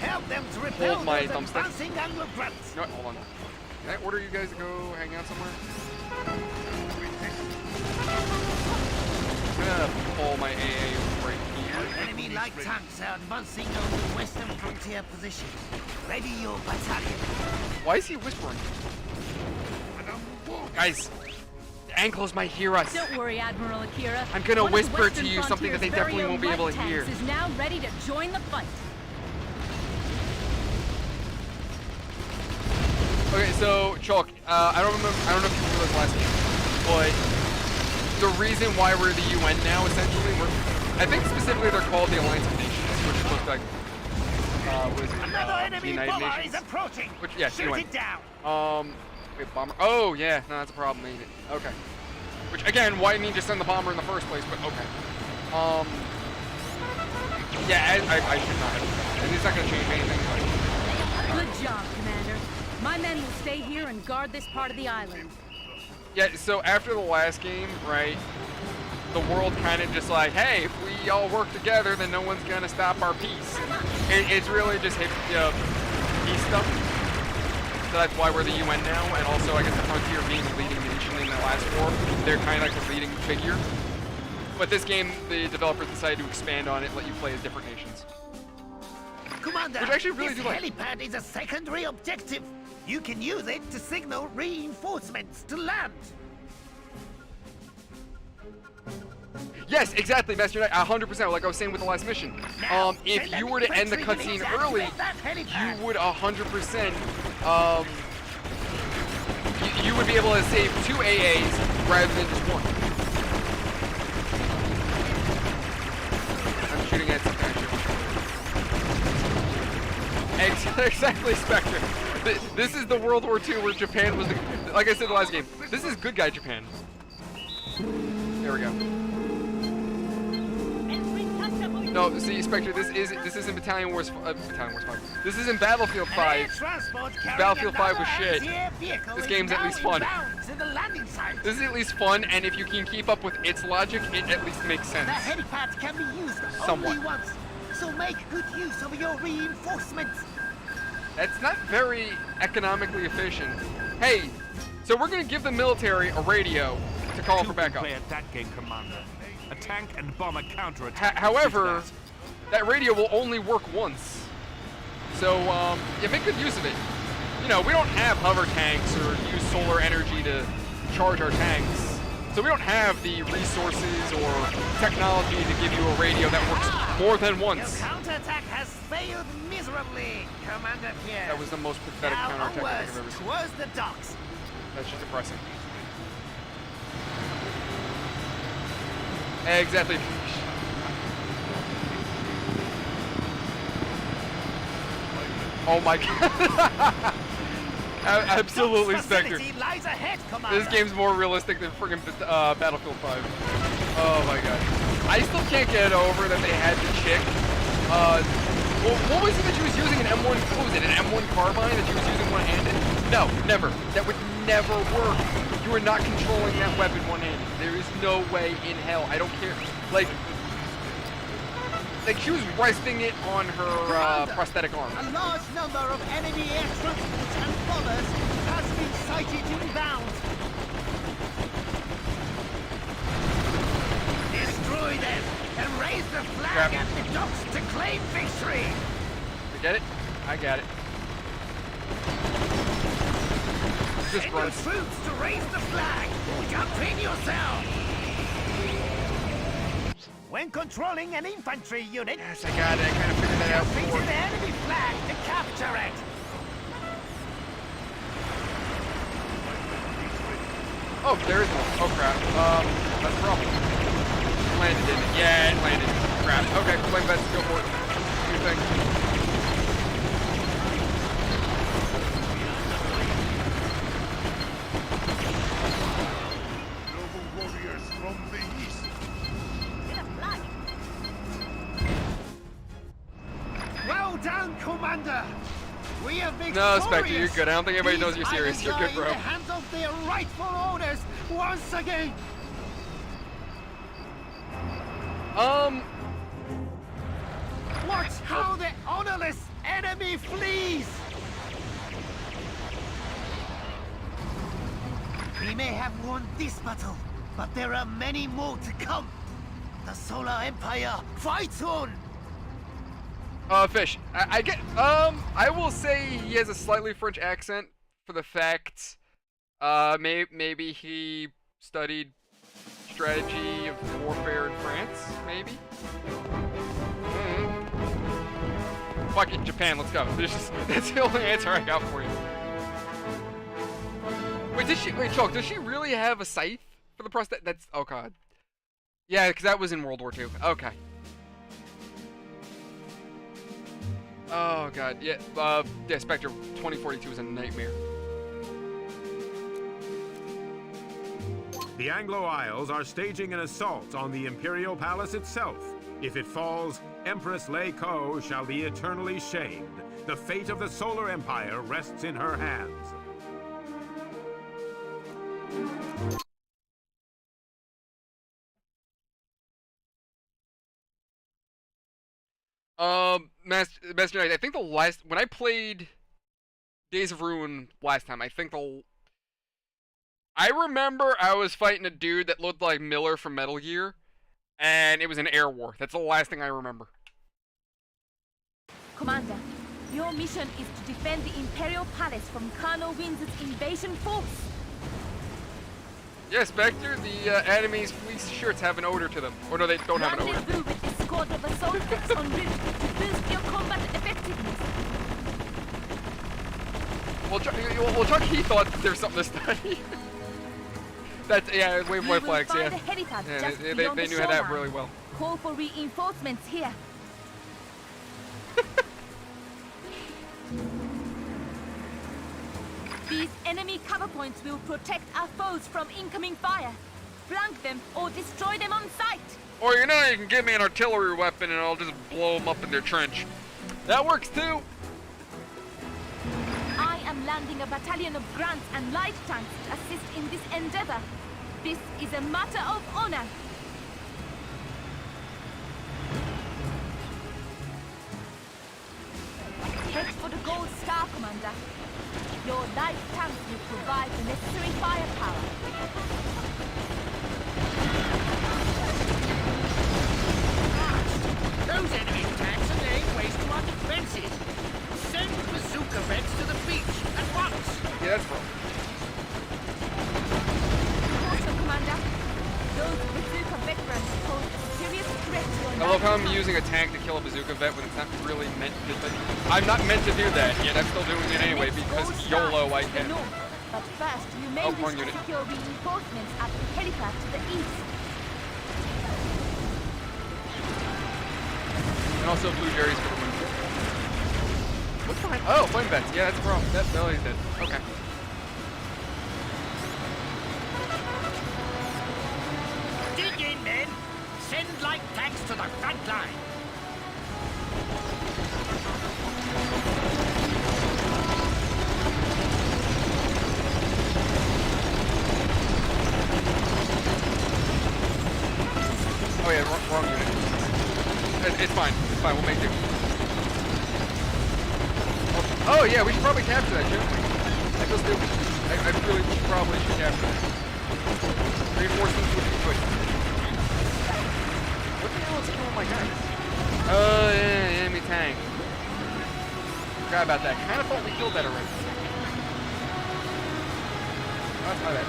Help them to repel hold my those thumbstick. advancing Anglo grunts. You know what? Hold on. Can I order you guys to go hang out somewhere? I'm gonna pull my AA right here. Enemy light tanks are advancing on the western frontier position. Ready your battalion. Why is he whispering? Guys, the Anglos might hear us. Don't worry, Admiral Akira. I'm gonna One of whisper to Western you something that they Frontier's definitely won't be very able own to light hear. tanks is now ready to join the fight. Okay, so Chalk, I don't know if you remember this last game, but the reason why we're the UN now, essentially, I think specifically they're called the Alliance of Nations, which looks like Another enemy United bomber Nations. is approaching. Which, yeah, Shoot UN. it down. Wait, bomber. Oh yeah, no, that's a problem, ain't it? Okay. Which again, why didn't you just send the bomber in the first place? But okay. Yeah, I should not have. And it's not gonna change anything. But... Good job, Commander. My men will stay here and guard this part of the island. Yeah, so after the last game, right, the world kind of just like, hey, if we all work together, then no one's gonna stop our peace. It's really just peace stuff. So that's why we're the UN now, and also I guess the Frontier being the leading nation in the last war, they're kind of like the leading figure. But this game, the developers decided to expand on it, let you play as different nations. Commander, Which I actually really this do like. helipad is a secondary objective. You can use it to signal reinforcements to land. Yes, exactly, Master Knight, 100%, like I was saying with the last mission. Now, If send you an were to end the infantry cutscene unit to early, activate that helipad. you would 100%, you would be able to save 2 AAs rather than just 1. I'm shooting at something. Exactly, Spectre. This is the World War II where Japan was, like I said the last game, this is good guy Japan. There we go. No, see, Spectre, this isn't Battalion Wars 5. This isn't Battlefield 5. Battlefield 5 was shit. This game's at least fun. This is at least fun, and if you can keep up with its logic, it at least makes sense. The helipad can be used Somewhat. only once, so make good use of your reinforcements. That's not very economically efficient. Hey, so we're gonna give the military a radio to call for backup. Play at that game, Commander. A tank and bomber counterattack. However, that radio will only work once. So, yeah, make good use of it. You know, we don't have hover tanks or use solar energy to charge our tanks. So we don't have the resources or technology to give you a radio that works more than once. Your counterattack has failed miserably, Commander Pierre. That was the most pathetic now counterattack I think I've ever onwards seen. towards the docks. That's just depressing. Exactly. Oh my god. Absolutely, Spectre. Lies ahead, Commander. This game's more realistic than friggin' Battlefield 5. Oh my god. I still can't get over that they had the chick. Well, what was it that she was using? An M1, what was it, an M1 carbine that she was using one-handed? No, never. That would never work. You are not controlling that weapon one-handed. There is no way in hell. I don't care. Like she was resting it on her prosthetic arm. A large number of enemy air transports and bombers has been sighted inbound. Destroy them and raise the flag Crap. at the docks to claim victory. You get it? I got it. Just Send your run. troops to raise the flag. Jump in yourself. When controlling an infantry unit, Yes, I got it. I kind of figured that out jump into before. the enemy flag to capture it. Oh, there is one. Oh, crap. That's a problem. It landed, didn't it? Yeah, it landed. Crap. Okay, flame vets, go for it. Do your thing. Noble warriors from the east. Well done, Commander. We have been No, Spectre, you're good. I don't think anybody knows you're serious. You're good, bro. In the hands of their rightful owners once again. Watch how the honorless enemy flees. We may have won this battle, but there are many more to come. The Solar Empire fights on. Fish. I will say he has a slightly French accent for the fact, maybe he studied strategy of warfare in France, maybe? Fuck it, Japan, let's go. That's the only answer I got for you. Wait, Choke, does she really have a scythe for the prosthetic? That's, oh god. Yeah, because that was in World War II. Okay. Oh god, yeah, yeah, Spectre 2042 is a nightmare. The Anglo Isles are staging an assault on the Imperial Palace itself. If it falls, Empress Lei Ko shall be eternally shamed. The fate of the Solar Empire rests in her hands. Master Knight, I think when I played Days of Ruin last time, I remember I was fighting a dude that looked like Miller from Metal Gear, and it was an air war. That's the last thing I remember. Commander, your mission is to defend the Imperial Palace from Colonel Windsor's invasion force. Yes, Spectre, the enemy's fleece shirts have an odor to them. Or no, they don't have an odor. Rendezvous with this squad of assault vets en route to boost your combat effectiveness. Well, Chuck, he thought there's something to study. That's, yeah, wave white flags, yeah. They knew that really well. Call for reinforcements here. These enemy cover points will protect our foes from incoming fire. Flank them or destroy them on sight. Or you can give me an artillery weapon and I'll just blow them up in their trench. That works too. I am landing a battalion of grunts and light tanks to assist in this endeavor. This is a matter of honor. Head for the Gold Star, Commander. Your light tanks will provide the necessary firepower. Those enemy tanks are laying waste to our defenses. Send bazooka vets to the beach at once. Yeah, that's wrong. Also, Commander, those bazooka veterans pose a serious threat to your I love how I'm using a tank to kill a bazooka vet when it's not really meant to. I'm not meant to do that, yet I'm still doing it anyway because YOLO I can. But first, you may wish to secure reinforcements at the helipad to the east. And also blueberries for the win. What's behind? Oh, flame vets. Yeah, that's wrong. That Billy's dead. Okay. Dig in, men. Send light tanks to the front line. Oh yeah, wrong unit. It's fine. It's fine. We'll make do. Oh yeah, we should probably capture that, shouldn't we? I feel stupid. I really probably should capture that. Reinforcements would be good. What the hell is killing my guys? Yeah, enemy tank. Forgot about that. Kind of thought we killed that already. That's my bad.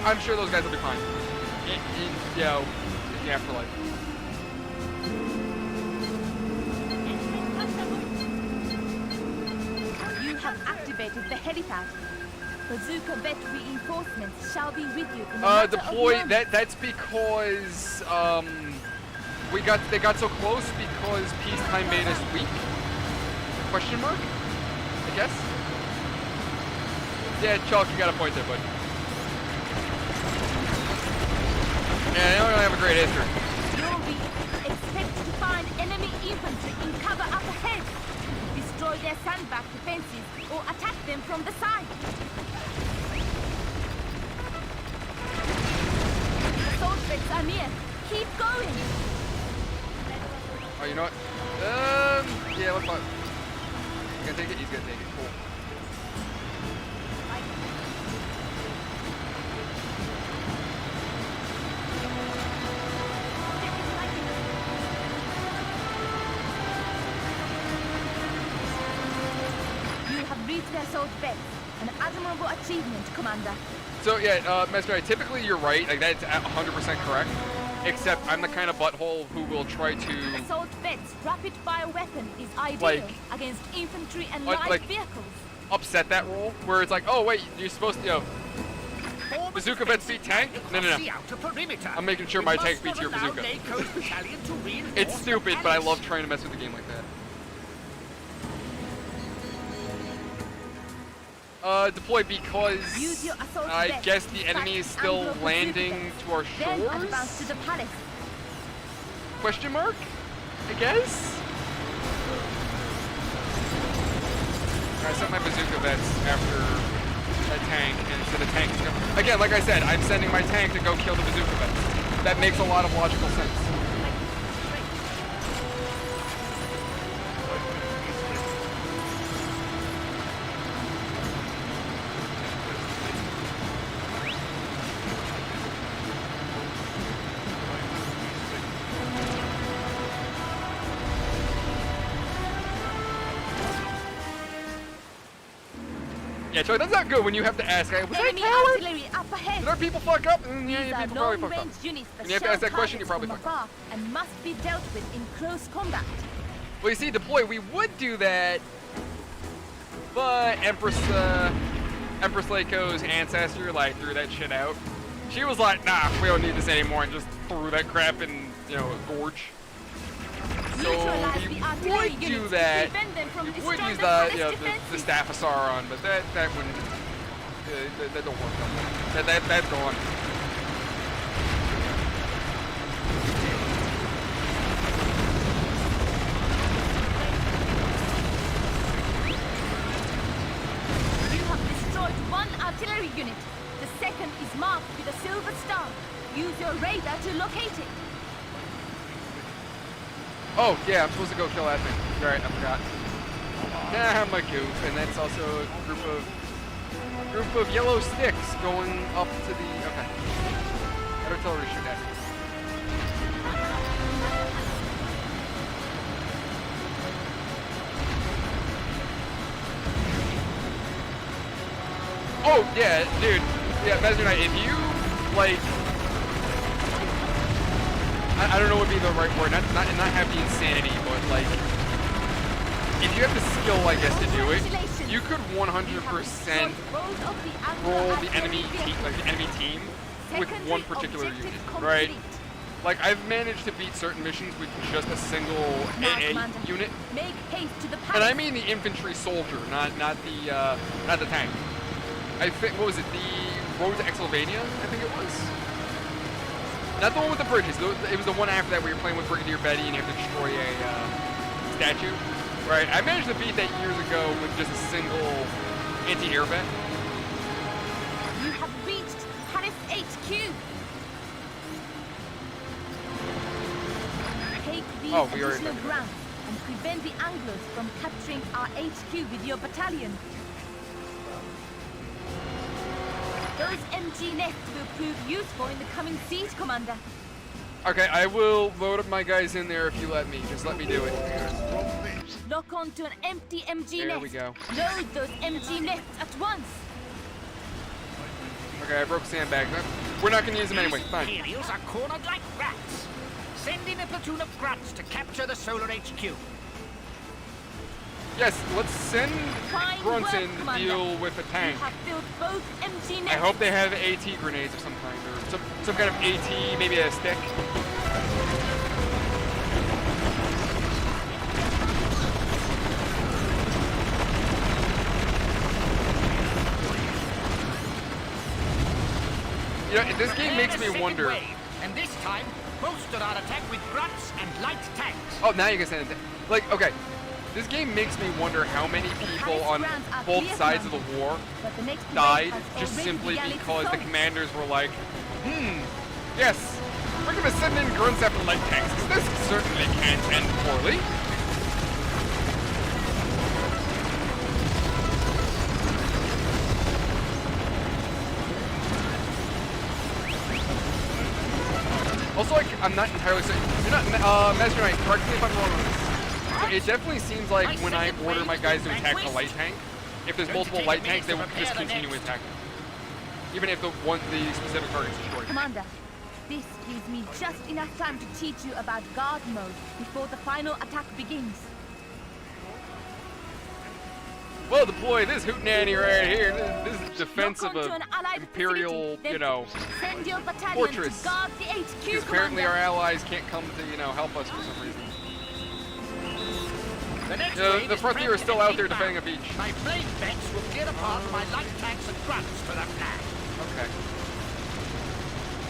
I'm sure those guys will be fine. In the afterlife. You have activated the helipad. Bazooka vet reinforcements shall be with you in the deploy. That's because they got so close because peacetime made us weak. Question mark? I guess. Yeah, Chalk, you got a point there, bud. Yeah, they don't really have a great history. Expect to find enemy infantry in cover up ahead. Destroy their sandbag defenses or attack them from the side. Assault vets are near. Keep going. Oh, you know what? Yeah, let's not. He's gonna take it. He's gonna take it. Cool. Assault vets, an admirable achievement, Commander. So yeah, Master Knight, typically you're right, like that's 100% correct. Except I'm the kind of butthole who will try to. Assault vets rapid fire weapon is ideal against infantry and light vehicles. Upset that role where it's like, oh wait, you're supposed to, bazooka vets beat tank? No. I'm making sure my tank beats your bazooka. It's stupid, but I love trying to mess with the game like that. Deploy because I guess the enemy is still landing to our shores? To the palace. Question mark? I guess? I sent my bazooka vets after a tank, and so the tank is going. Again, like I said, I'm sending my tank to go kill the bazooka vets. That makes a lot of logical sense. Yeah, Troy, that's not good when you have to ask, was I a Enemy coward? artillery up ahead. Did our people fuck up? And yeah, These your are people probably fucked up. long-range units that And you have to ask shell that question, you targets probably from fucked up. afar and must be dealt with in close combat. Well, you see, Deploy, we would do that, but Empress Leiko's ancestor, like, threw that shit out. She was like, nah, we don't need this anymore, and just threw that crap in, you know, a gorge. So Neutralize the we artillery would do units to that. prevent them from We would destroying use the the, palace you know, the defenses. Staff of Sauron, but that wouldn't, that don't work no more. That's gone. You have destroyed one artillery unit. The second is marked with a silver star. Use your radar to locate it. Oh, yeah, I'm supposed to go kill that thing. Alright, I forgot. Yeah, I'm a goof, and that's also a group of yellow sticks going up to the... Okay. Artillery shoot at me. Oh, yeah, dude. Yeah, Mesmer Knight, if you, like... I don't know what would be the right word, not have the insanity, but, like... If you have the skill, I guess, to do it, you could 100% roll the enemy team with one particular unit, right? Like, I've managed to beat certain missions with just a single AA unit. Make haste to the And I mean the infantry soldier, not the tank. I think, what was it, the Road to Xylvania, I think it was? Not the one with the bridges, it was the one after that where you're playing with Brigadier Betty and you have to destroy a statue. Right, I managed to beat that years ago with just a single anti-air vet. You have reached Paris HQ. Take these additional grounds and prevent the Anglos from capturing our HQ with your battalion. Those MG nests will prove useful in the coming siege, Commander. Okay, I will load up my guys in there if you let me. Just let me do it. Lock onto an empty MG nest. There we go. Load those MG nests at once. Okay, I broke sandbags. We're not gonna use them anyway. Fine. Imperials are cornered like rats. Send in a platoon of grunts to capture the Solar HQ. Yes, let's send Fine grunts work, in to Commander. deal with a tank. You have filled both MG nests. I hope they have AT grenades of some kind, or some kind of AT, maybe a stick. You know, this game makes me wonder. And this time, bolster our attack with grunts and light tanks. Oh, now you can send it. Like, okay. This game makes me wonder how many people on both sides of the war died just simply because the commanders were like, yes, we're gonna send in grunts after light tanks, because this certainly can't end poorly. Also, like, I'm not entirely certain. You're not, Master Knight, correct me if I'm wrong on this. So it definitely seems like when I order my guys to attack a light tank, if there's multiple light tanks, they will just continue attacking. Even if the specific target is destroyed. Commander, this gives me just enough time to teach you about guard mode before the final attack begins. Well, deploy this hootenanny right here. This is defense of a Imperial, you know, Send your battalion fortress. to guard the HQ, Because apparently Commander. our allies can't come to, you know, help us for some reason. The frontier is still out there defending a beach. My blade vents will clear apart my light tanks and grunts for the plan. Okay.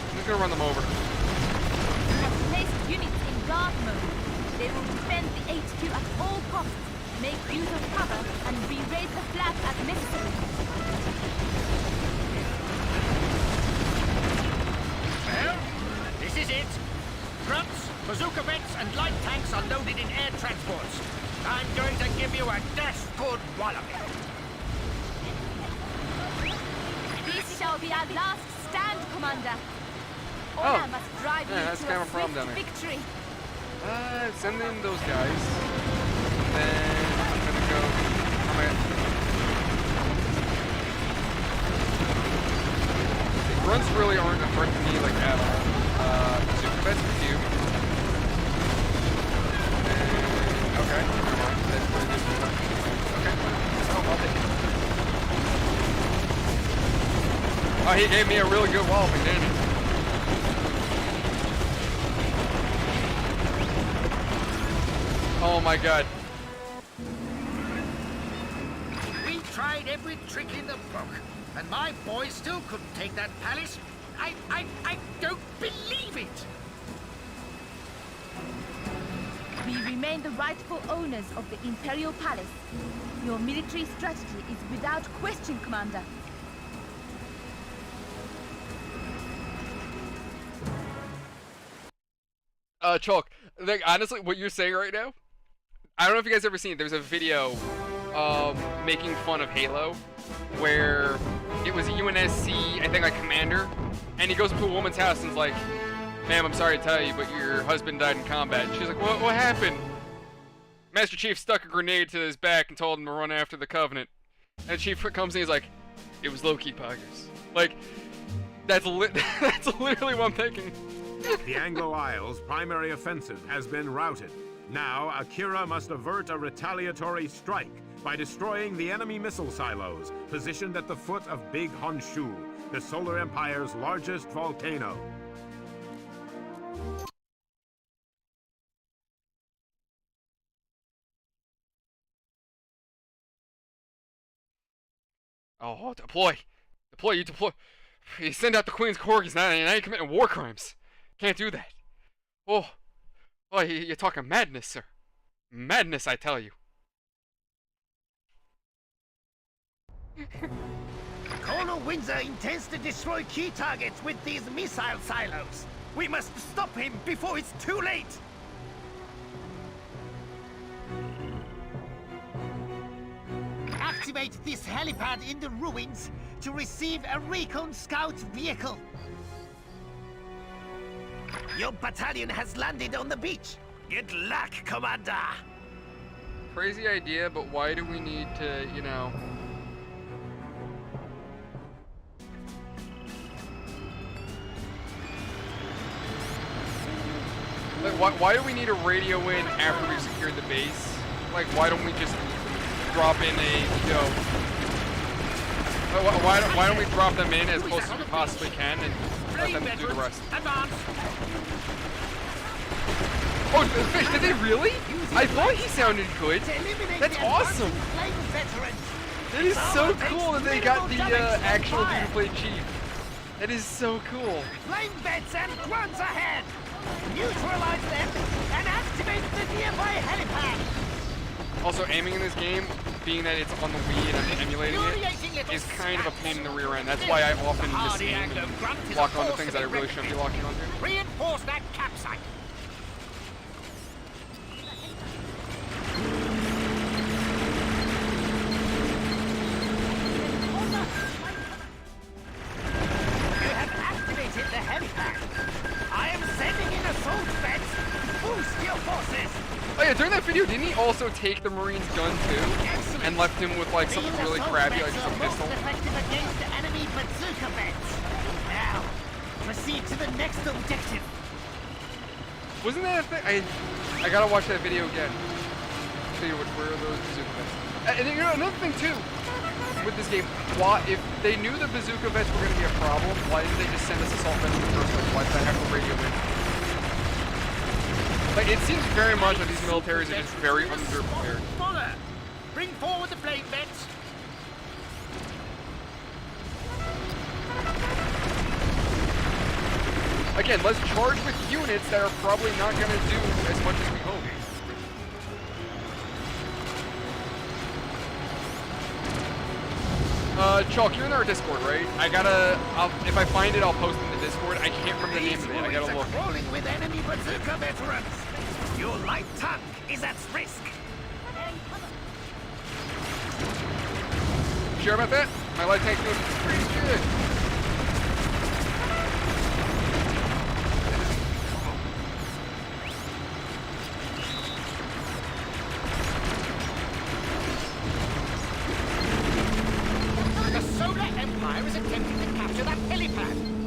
I'm just gonna run them over. You have placed units in guard mode. They will defend the HQ at all costs, make use of cover, and re-raise the flag as necessary. Well, this is it. Grunts, bazooka vents, and light tanks are loaded in air transports. I'm going to give you a death good walloping. This shall be our last stand, Commander. Oh. Honor must drive Yeah, you that's to kind a of a problem swift down there. victory. Send in those guys. And then I'm gonna go. grunts really aren't a threat to me, like, at all. Super vets with you. Okay, come on. That's what it is. Okay. Oh, I'll take it. Oh, he gave me a really good walloping, didn't he? Oh my god. We tried every trick in the book, and my boys still couldn't take that palace. I don't believe it! We remain the rightful owners of the Imperial Palace. Your military strategy is without question, Commander. Chalk, like, honestly, what you're saying right now, I don't know if you guys ever seen it. There's a video making fun of Halo where it was a UNSC, I think, like, commander, and he goes to a woman's house and is like, ma'am, I'm sorry to tell you, but your husband died in combat. And she's like, what happened? Master Chief stuck a grenade to his back and told him to run after the Covenant. And Chief comes in, he's like, it was low-key poggers. Like, that's literally what I'm thinking. The Anglo Isles' primary offensive has been routed. Now, Akira must avert a retaliatory strike by destroying the enemy missile silos positioned at the foot of Big Honshu, the Solar Empire's largest volcano. Oh, deploy. Deploy, you deploy. You send out the Queen's Corgis, now you're committing war crimes. Can't do that. Oh, you're talking madness, sir. Madness, I tell you. Colonel Windsor intends to destroy key targets with these missile silos. We must stop him before it's too late. Activate this helipad in the ruins to receive a recon scout vehicle. Your battalion has landed on the beach. Good luck, Commander. Crazy idea, but why do we need to, you know... Like, why do we need a radio in after we've secured the base? Like, why don't we just drop in a, you know... Why don't we drop them in as close as we possibly can and let them do the rest? Oh, the fish, did they really? I thought he sounded good. That's awesome. It is so cool that they got the actual dude who played Chief. That is so cool. Flame beds and grunts ahead. Neutralize them and activate the nearby helipad. Also, aiming in this game, being that it's on the Wii and I'm emulating it, is kind of a pain in the rear end. That's why I often just aim and lock onto things that I really shouldn't be locking onto. Reinforce that campsite. You have activated the helipad. I am sending in assault vets to boost your forces. Oh yeah, during that video, didn't he also take the Marine's gun too? And left him with like something really crappy, like just a pistol? Effective against the enemy bazooka vets. Now, proceed to the next objective. Wasn't that a thing? I gotta watch that video again. Show you where are those bazooka vets. And you know, another thing too, with this game, why, if they knew the bazooka vets were gonna be a problem, why didn't they just send us assault vets in the first place? Why did I have to radio in? Like, it seems very much like these militaries are just very underprepared. Follow. Bring forward the flame vents. Again, let's charge with units that are probably not going to do as much as we hope. Chalk, you're in our Discord, right? If I find it, I'll post it in the Discord. I can't remember the name of it. I gotta look. Rolling with enemy bazooka veterans. Your light tank is at risk. Sure about that? My light tank's doing pretty good. The Solar Empire is attempting to capture that helipad.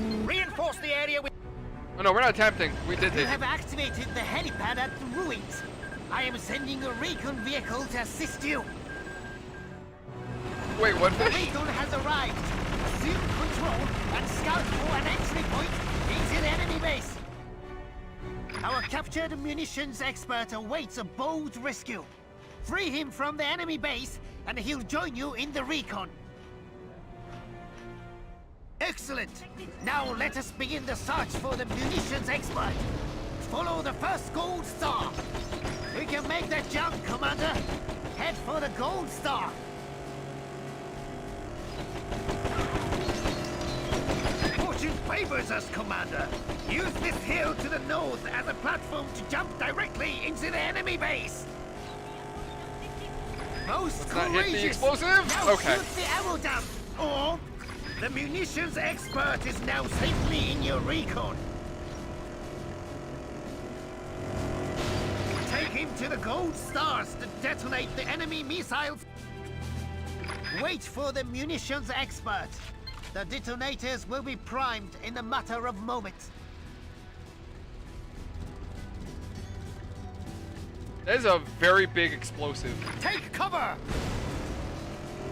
Oh no, we're not attempting. We did You take have it. activated the helipad at the ruins. I am sending a recon vehicle to assist you. Wait, what The fish? recon has arrived. Assume control and scout for an entry point into the enemy base. Our captured munitions expert awaits a bold rescue. Free him from the enemy base, and he'll join you in the recon. Excellent! Now let us begin the search for the munitions expert. Follow the first gold star. We can make that jump, Commander. Head for the gold star. Fortune favors us, Commander. Use this hill to the north as a platform to jump directly into the enemy base. Most Let's not hit the courageous. explosive. Now Okay. shoot the ammo dump. Or the munitions expert is now safely in your recon. Take him to the gold stars to detonate the enemy missiles. Wait for the munitions expert. The detonators will be primed in a matter of moments. That is a very big explosive. Take cover!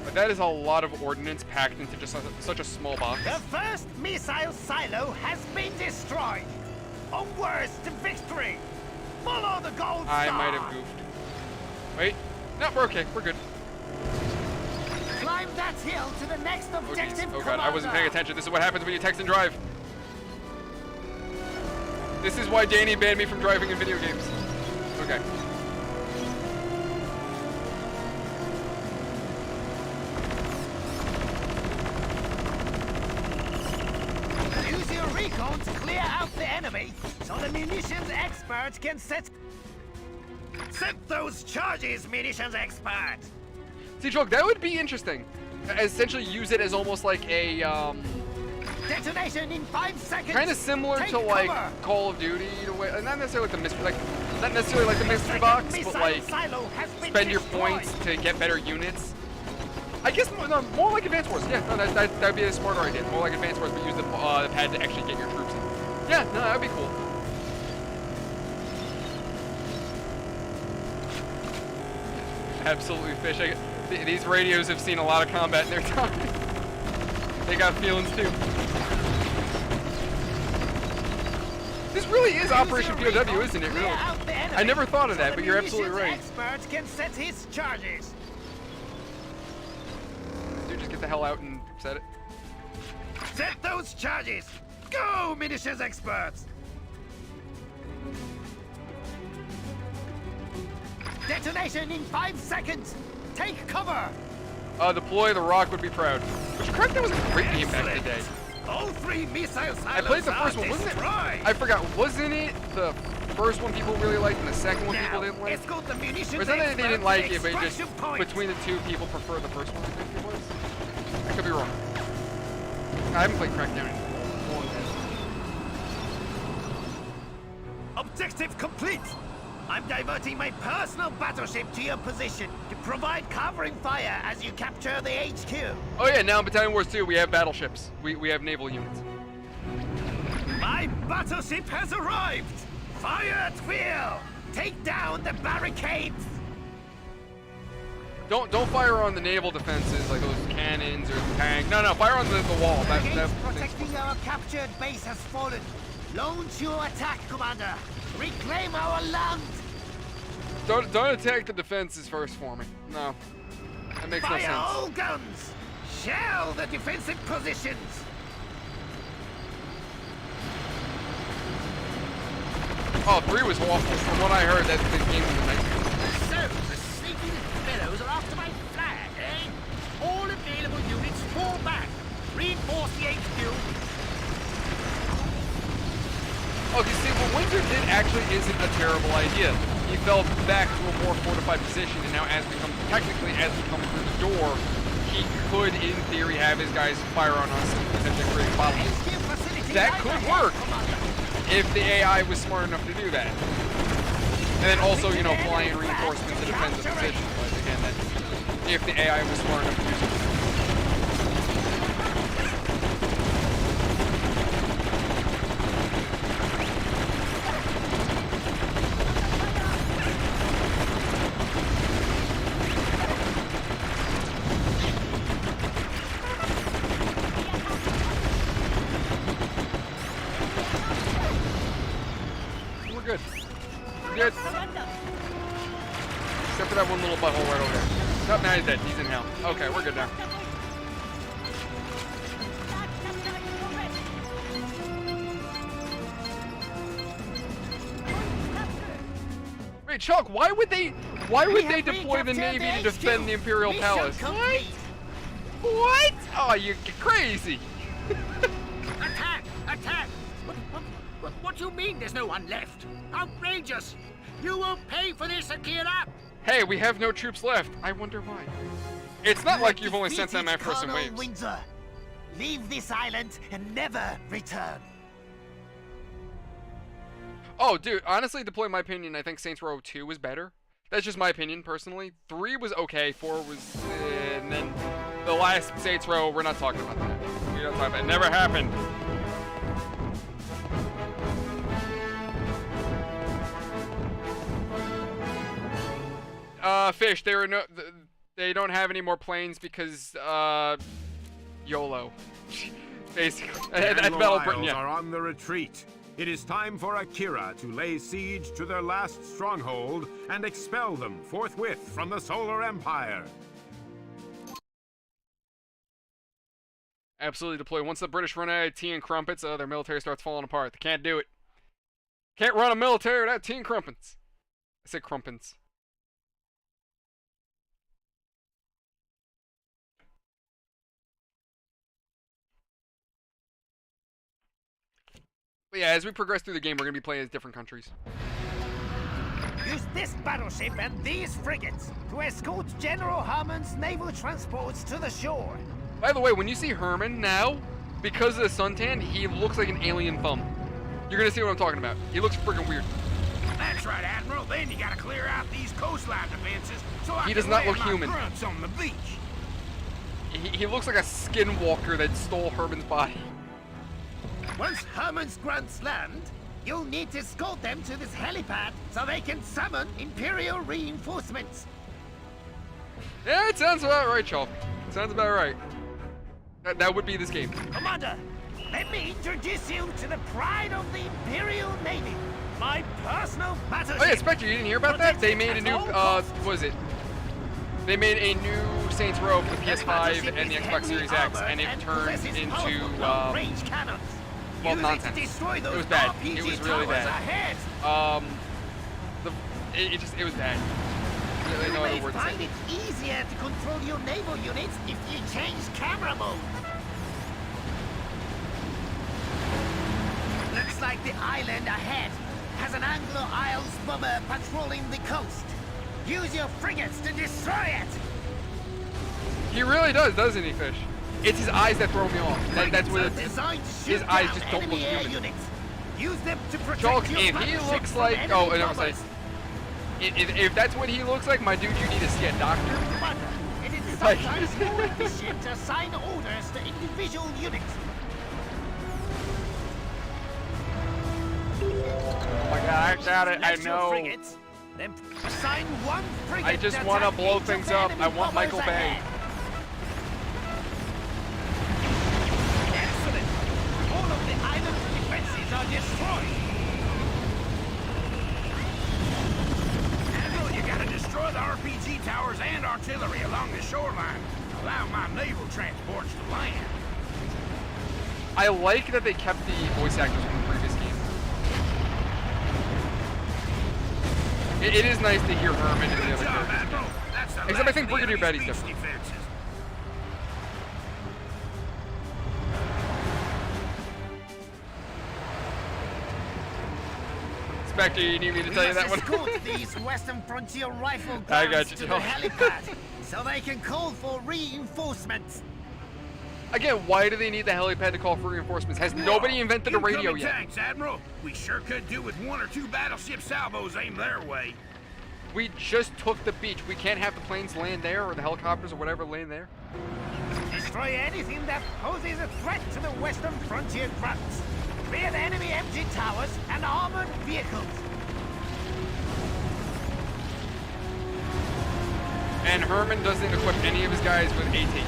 But that is a lot of ordnance packed into just such a small box. The first missile silo has been destroyed. Onwards to victory! Follow the gold star! I might have goofed. Wait. No, we're okay. We're good. Climb that hill to the next Oh, geez. objective, Oh, God. I wasn't paying attention. This is what happens when you text and drive. This is why Danny banned me from driving in video games. Okay. Use your recon to clear out the enemy, so the munitions expert can set those charges, munitions expert. See, Trog, that would be interesting. Essentially use it as almost like a, Detonation in 5 seconds. kind of similar Take to like cover. Call of Duty, in a way. Not necessarily like the mystery, not necessarily like the mystery box, but Missile like silo has been spend your destroyed. points to get better units. I guess more like Advanced Wars. Yeah, no, that'd be a smarter idea. More like Advanced Wars, but use the pad to actually get your troops in. Yeah, no, that'd be cool. Absolutely, fish. These radios have seen a lot of combat in their time. They got feelings too. This really is Operation POW, isn't it? Really? I never thought of that, but you're absolutely right. Expert can set his charges. Dude, just get the hell out and set it. Set those charges. Go, munitions experts. Detonation in 5 seconds. Take cover. Deploy the Rock would be proud. Which Crackdown was a great game back in the day. All 3 missile silos I played the are first one, wasn't it? destroyed. I forgot, wasn't it the first one people really liked and the second one people didn't like? Escort the munitions Or is that they expert didn't to like the it, but it just extraction point. between the two people prefer the first one, I think it was? I could be wrong. I haven't played Crackdown in a long time. Objective complete. I'm diverting my personal battleship to your position to provide covering fire as you capture the HQ. Oh yeah, now in Battalion Wars 2, we have battleships. We have naval units. My battleship has arrived. Fire at will. Take down the barricades. Don't fire on the naval defenses like those cannons or the tank. No, fire on the wall. Brigades protecting our captured base has fallen. Launch your attack, Commander. Reclaim our land. Don't attack the defenses first for me. No. That makes no Fire sense. all guns. Shell the defensive positions. Oh, 3 was awful. From what I heard, that the game was a nightmare. So, the sneaking fellows are after my flag, eh? All available units fall back. Reinforce the HQ. Okay, see, what Winter did actually isn't a terrible idea. He fell back to a more fortified position, and now as we come through the door, he could, in theory, have his guys fire on us and potentially create bottles. HQ facility That right could ahead, work Commander. if the AI was smart enough to do that. And then also, fly in reinforcements to defend the position. But again, that's if the AI was smart enough to do so. good. We're good. Except for that one little butthole right over there. Nope, now he's dead. He's in hell. Okay, we're good now. Wait, Chuck, why would they deploy the Navy to defend the Imperial Palace? What? What? Oh, you're crazy. Attack! Attack! What do you mean there's no one left? Outrageous! You will pay for this, Akira! Hey, we have no troops left. I wonder why. It's not like you've only sent them after some waves. Windsor. Leave this island and never return. Oh, dude, honestly, deploy in my opinion, I think Saints Row 2 was better. That's just my opinion, personally. 3 was okay, 4 was... and then the last Saints Row, we're not talking about that. We're not talking about it. It never happened. Fish, they don't have any more planes because, YOLO. Basically. At Anglo Battle Britain, Isles yeah. are on the retreat. It is time for Akira to lay siege to their last stronghold and expel them forthwith from the Solar Empire. Absolutely deploy. Once the British run out of tea and crumpets, their military starts falling apart. They can't do it. Can't run a military without tea and crumpets. I said crumpets. But yeah, as we progress through the game, we're going to be playing as different countries. Use this battleship and these frigates to escort General Herman's naval transports to the shore. By the way, when you see Herman now, because of the suntan, he looks like an alien thumb. You're going to see what I'm talking about. He looks freaking weird. That's right, Admiral. Then you gotta clear out these coastline defenses so I He can does not land look my human. grunts on the beach. He looks like a skinwalker that stole Herman's body. Once Herman's grunts land, you'll need to escort them to this helipad so they can summon Imperial reinforcements. Yeah, it sounds about right, Chalk. Sounds about right. That would be this game. Commander, let me introduce you to the pride of the Imperial Navy. My personal battleship. Oh yeah, Spectre, you didn't hear about that? They made a new, what was it? They made a new Saints Row for the PS5 and the Xbox Series X, and it turned into, well, nonsense. It was bad. It was really bad. It was bad. Really no other word to say. Find it easier to control your naval units if you change camera mode. Looks like the island ahead has an Anglo Isles bomber patrolling the coast. Use your frigates to destroy it! He really does, doesn't he, Fish? It's his eyes that throw me off. That's what his eyes just don't look human. Units. Use them to protect Chalk, your if he battleships looks from like... enemy Oh, and I was bombers. like... If that's what he looks like, my dude, you need to see a doctor. Commander, it is Like- sometimes more efficient to assign orders to individual units. Oh my god, I got it, I Select your know. frigates, then assign one frigate I just to want to attack blow each things of the up. enemy I want bombers Michael Bay. ahead. Excellent. All of the island's defenses are destroyed. Admiral, you gotta destroy the RPG towers and artillery along the shoreline. Allow my naval transports to land. I like that they kept the voice actors from the previous game. It is nice to hear Herman and the Good other job, characters. Admiral. That's the Except I last think of the Brigadier enemy's Betty's beach different. defenses. Spectre, you need me to tell you that one? Escort these Western Frontier rifle I got guns you, to the Joe. helipad so they can call for reinforcements. Again, why do they need the helipad to call for reinforcements? Has nobody invented a radio Incoming yet? tanks, Admiral. We sure could do with one or two battleship salvos aimed their way. We just took the beach. We can't have the planes land there or the helicopters or whatever land there. Destroy anything that poses a threat to the Western Frontier grunts. Be it enemy MG towers and armored vehicles. And Herman doesn't equip any of his guys with AT.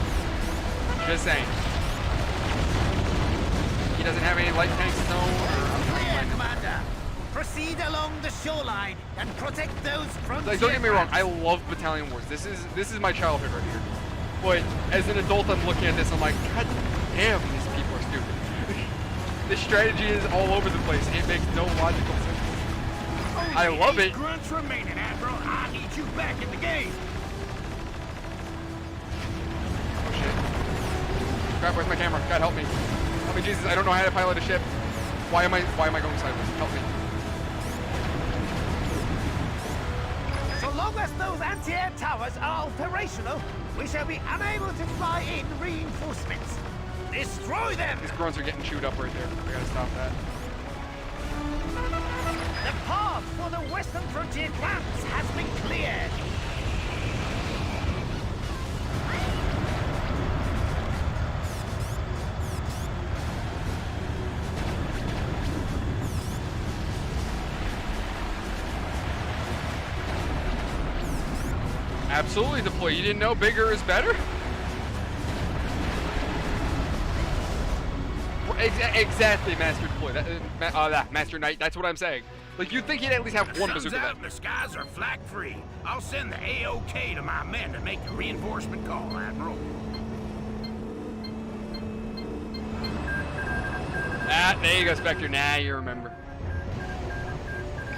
Just saying. He doesn't have any light tanks of his own or... Clear, Commander. Proceed Proceed along the shoreline and protect those frontier. Like, don't get me wrong, I crafts. love Battalion Wars. This is my childhood right here. But as an adult, I'm looking at this, I'm like, God damn, these people are stupid. The strategy is all over the place. It makes no logical sense. I love it. Grunts remaining, Admiral. I need you back in the game. Oh shit. Crap, where's my camera? God help me. Help me, Jesus, I don't know how to pilot a ship. Why am I going sideways? Help me. So long as those anti-air towers are operational, we shall be unable to fly in reinforcements. Destroy them! These grunts are getting chewed up right there. I gotta stop that. The path for the western frontier grants has been cleared. Absolutely, deploy. You didn't know bigger is better? Exactly, Master Deploy. Master Knight, that's what I'm saying. Like, you'd think he'd at least have one Sun's bazooka out then. and the skies are flak free. I'll send the AOK to my men to make the reinforcement call, Admiral. There you go, Spectre. Now you remember.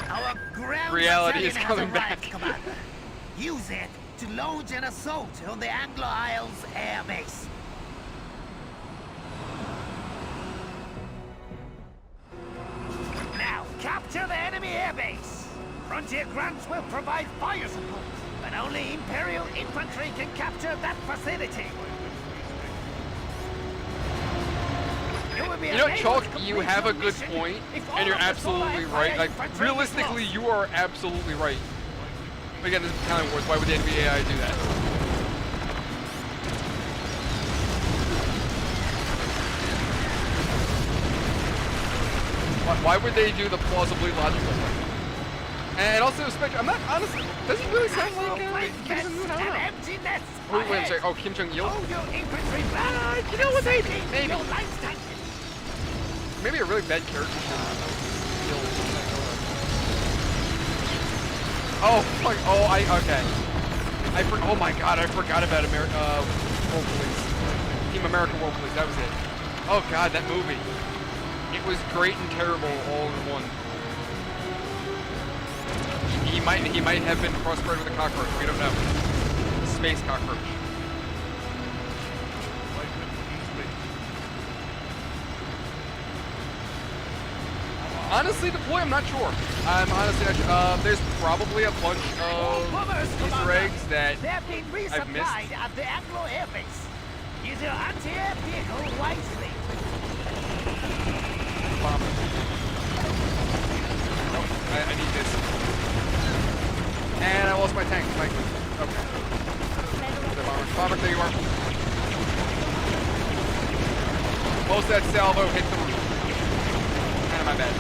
Our ground Reality is battalion coming has arrived, back. Commander. Use it to launch an assault on the Anglo Isles air base. Now, capture the enemy airbase. Frontier grants will provide fire support, but only Imperial infantry can capture that facility. You know, Chalk, you have a good point, and you're absolutely right. Like, realistically, you are absolutely right. But again, this is Battalion Wars. Why would the NVAI do that? Why would they do the plausibly logical thing? And also, Spectre, I'm not honestly. Does he really sound like Kim Jong-un? I don't know. Oh, wait, I'm sorry. Oh, Kim Jong-il? You know what? Maybe. Maybe a really bad character. Oh, fuck. Oh, okay. Oh my god, I forgot about World Police. Team America World Police, that was it. Oh god, that movie. It was great and terrible all in one. He might have been crossbred with a cockroach, we don't know. A space cockroach. Honestly, Deploy, I'm not sure. I'm honestly not sure. There's probably a bunch of Easter eggs that I've missed. At the Anglo Air Base. Use your anti-air vehicle wisely. Bomber. Nope, I need this. And I lost my tank. Okay. Bomber, there you are. Most of that salvo hit the roof. Kind of my bad.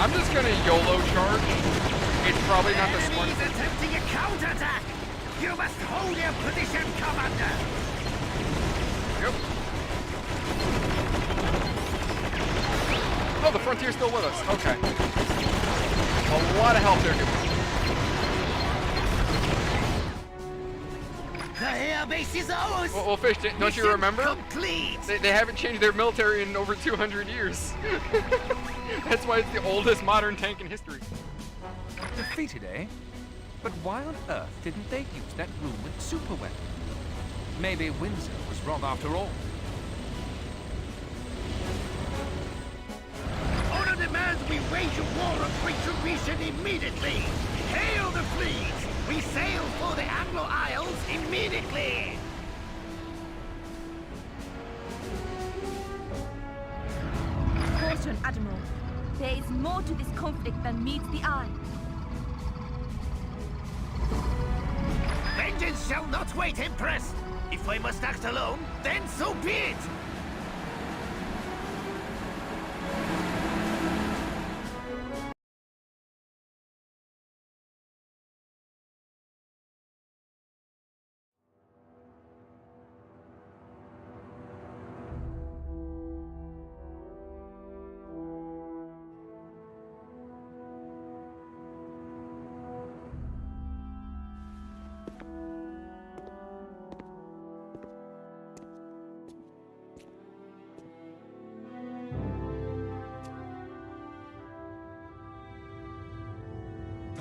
I'm just gonna YOLO charge. It's probably not the smartest thing. Attempting a counterattack. You must hold your position, Commander. Yep. Oh, the frontier's still with us. Okay. A lot of help there, dude. The air base is ours. Well, Fish, don't you remember? Complete. They haven't changed their military in over 200 years. That's why it's the oldest modern tank in history. Defeated, eh? But why on earth didn't they use that rumored super weapon? Maybe Windsor was wrong after all. Order demands we wage a war of retribution immediately. Hail the fleet. We sail for the Anglo Isles immediately. Caution, Admiral. There is more to this conflict than meets the eye. Vengeance shall not wait, Empress. If I must act alone, then so be it.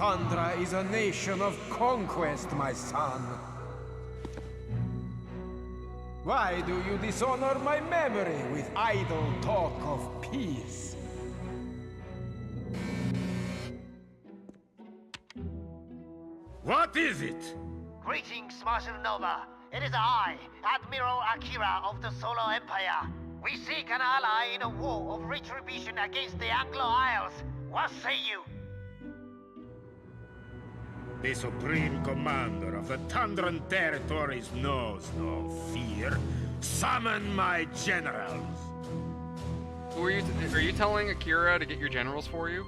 Tundra is a nation of conquest, my son. Why do you dishonor my memory with idle talk of peace? What is it? Greetings, Master Nova. It is I, Admiral Akira of the Solar Empire. We seek an ally in a war of retribution against the Anglo Isles. What say you? The Supreme Commander of the Tundran territories knows no fear. Summon my generals. Who are you telling Akira to get your generals for you?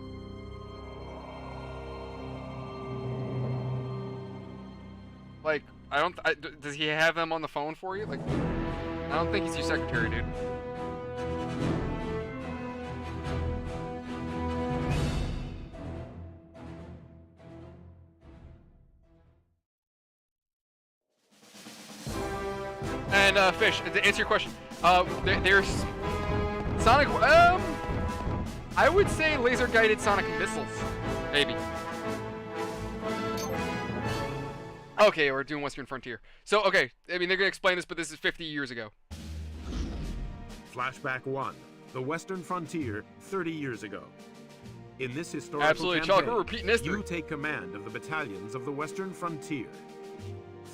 Like, does he have them on the phone for you? Like, I don't think he's your secretary, dude. And, Fish, to answer your question, there's sonic, I would say laser-guided sonic missiles, maybe. Okay, we're doing Western Frontier. So, okay, I mean, they're gonna explain this, but this is 50 years ago. Flashback 1. The Western Frontier, 30 years ago. In this historical Absolutely, campaign, Chuck, we're repeating history. you take command of the battalions of the Western Frontier.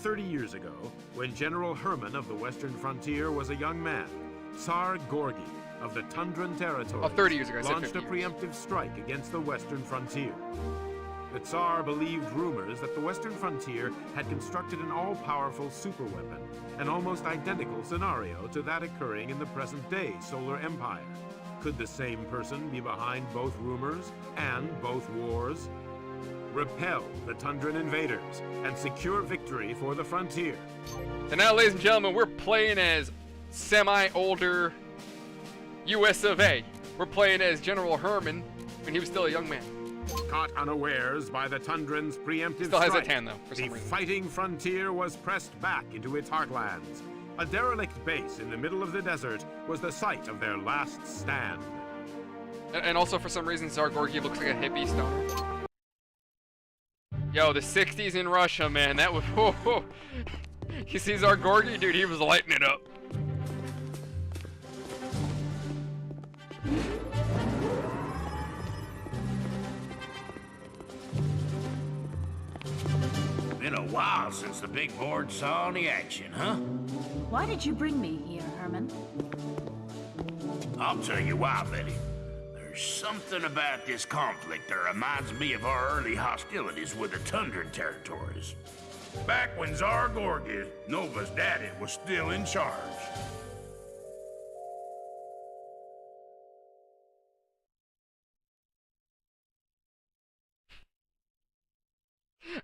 30 years ago, when General Herman of the Western Frontier was a young man, Tsar Gorgi of the Tundran territories 30 years ago, I said launched a 50 years. preemptive strike against the Western Frontier. The Tsar believed rumors that the Western Frontier had constructed an all-powerful superweapon, an almost identical scenario to that occurring in the present-day Solar Empire. Could the same person be behind both rumors and both wars? Repel the Tundran invaders and secure victory for the frontier. And now, ladies and gentlemen, we're playing as semi-older US of A. We're playing as General Herman when he was still a young man. Caught unawares by the Tundran's preemptive Still has strike, that tan, though, for some the reason. fighting frontier was pressed back into its heartlands. A derelict base in the middle of the desert was the site of their last stand. And also, for some reason, Tsar Gorgi looks like a hippie stoner. Yo, the 60s in Russia, man, that was... Whoa. You see Tsar Gorgi? Dude, he was lighting it up. Been a while since the big board saw any action, huh? Why did you bring me here, Herman? I'll tell you why, Betty. There's something about this conflict that reminds me of our early hostilities with the Tundran territories. Back when Tsar Gorgi, Nova's daddy, was still in charge.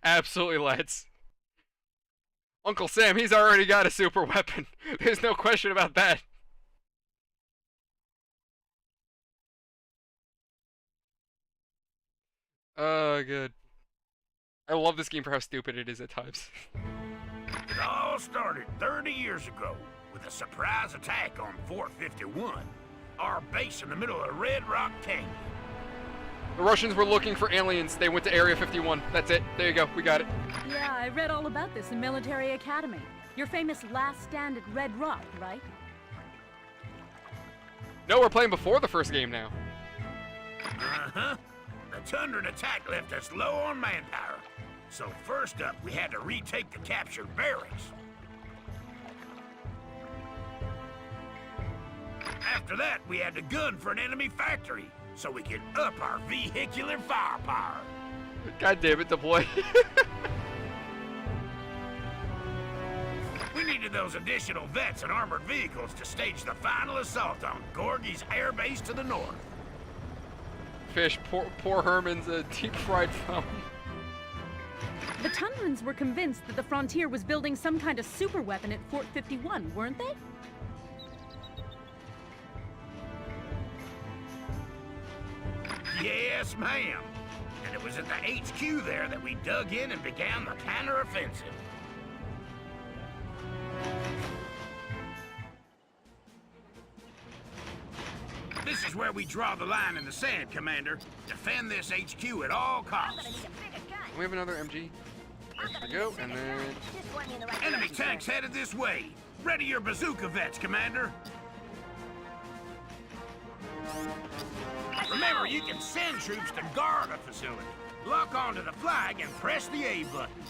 Absolutely, lads. Uncle Sam, he's already got a super weapon. There's no question about that. Oh, good. I love this game for how stupid it is at times. It all started 30 years ago with a surprise attack on Fort 51, our base in the middle of Red Rock Canyon. The Russians were looking for aliens. They went to Area 51. That's it. There you go. We got it. Yeah, I read all about this in Military Academy. Your famous last stand at Red Rock, right? No, we're playing before the first game now. Uh-huh. The Tundran attack left us low on manpower. So first up, we had to retake the captured barracks. After that, we had to gun for an enemy factory, so we could up our vehicular firepower. God damn it, deploy. We needed those additional vets and armored vehicles to stage the final assault on Gorgi's airbase to the north. Fish, poor Herman's a deep-fried fountain. The Tundrans were convinced that the Frontier was building some kind of super weapon at Fort 51, weren't they? Yes, ma'am. And it was at the HQ there that we dug in and began the counter-offensive. This is where we draw the line in the sand, Commander. Defend this HQ at all costs. We have another MG. There we go, and then... Enemy tanks headed this way. Ready your bazooka vets, Commander. Remember, you can send troops to guard a facility. Lock onto the flag and press the A button.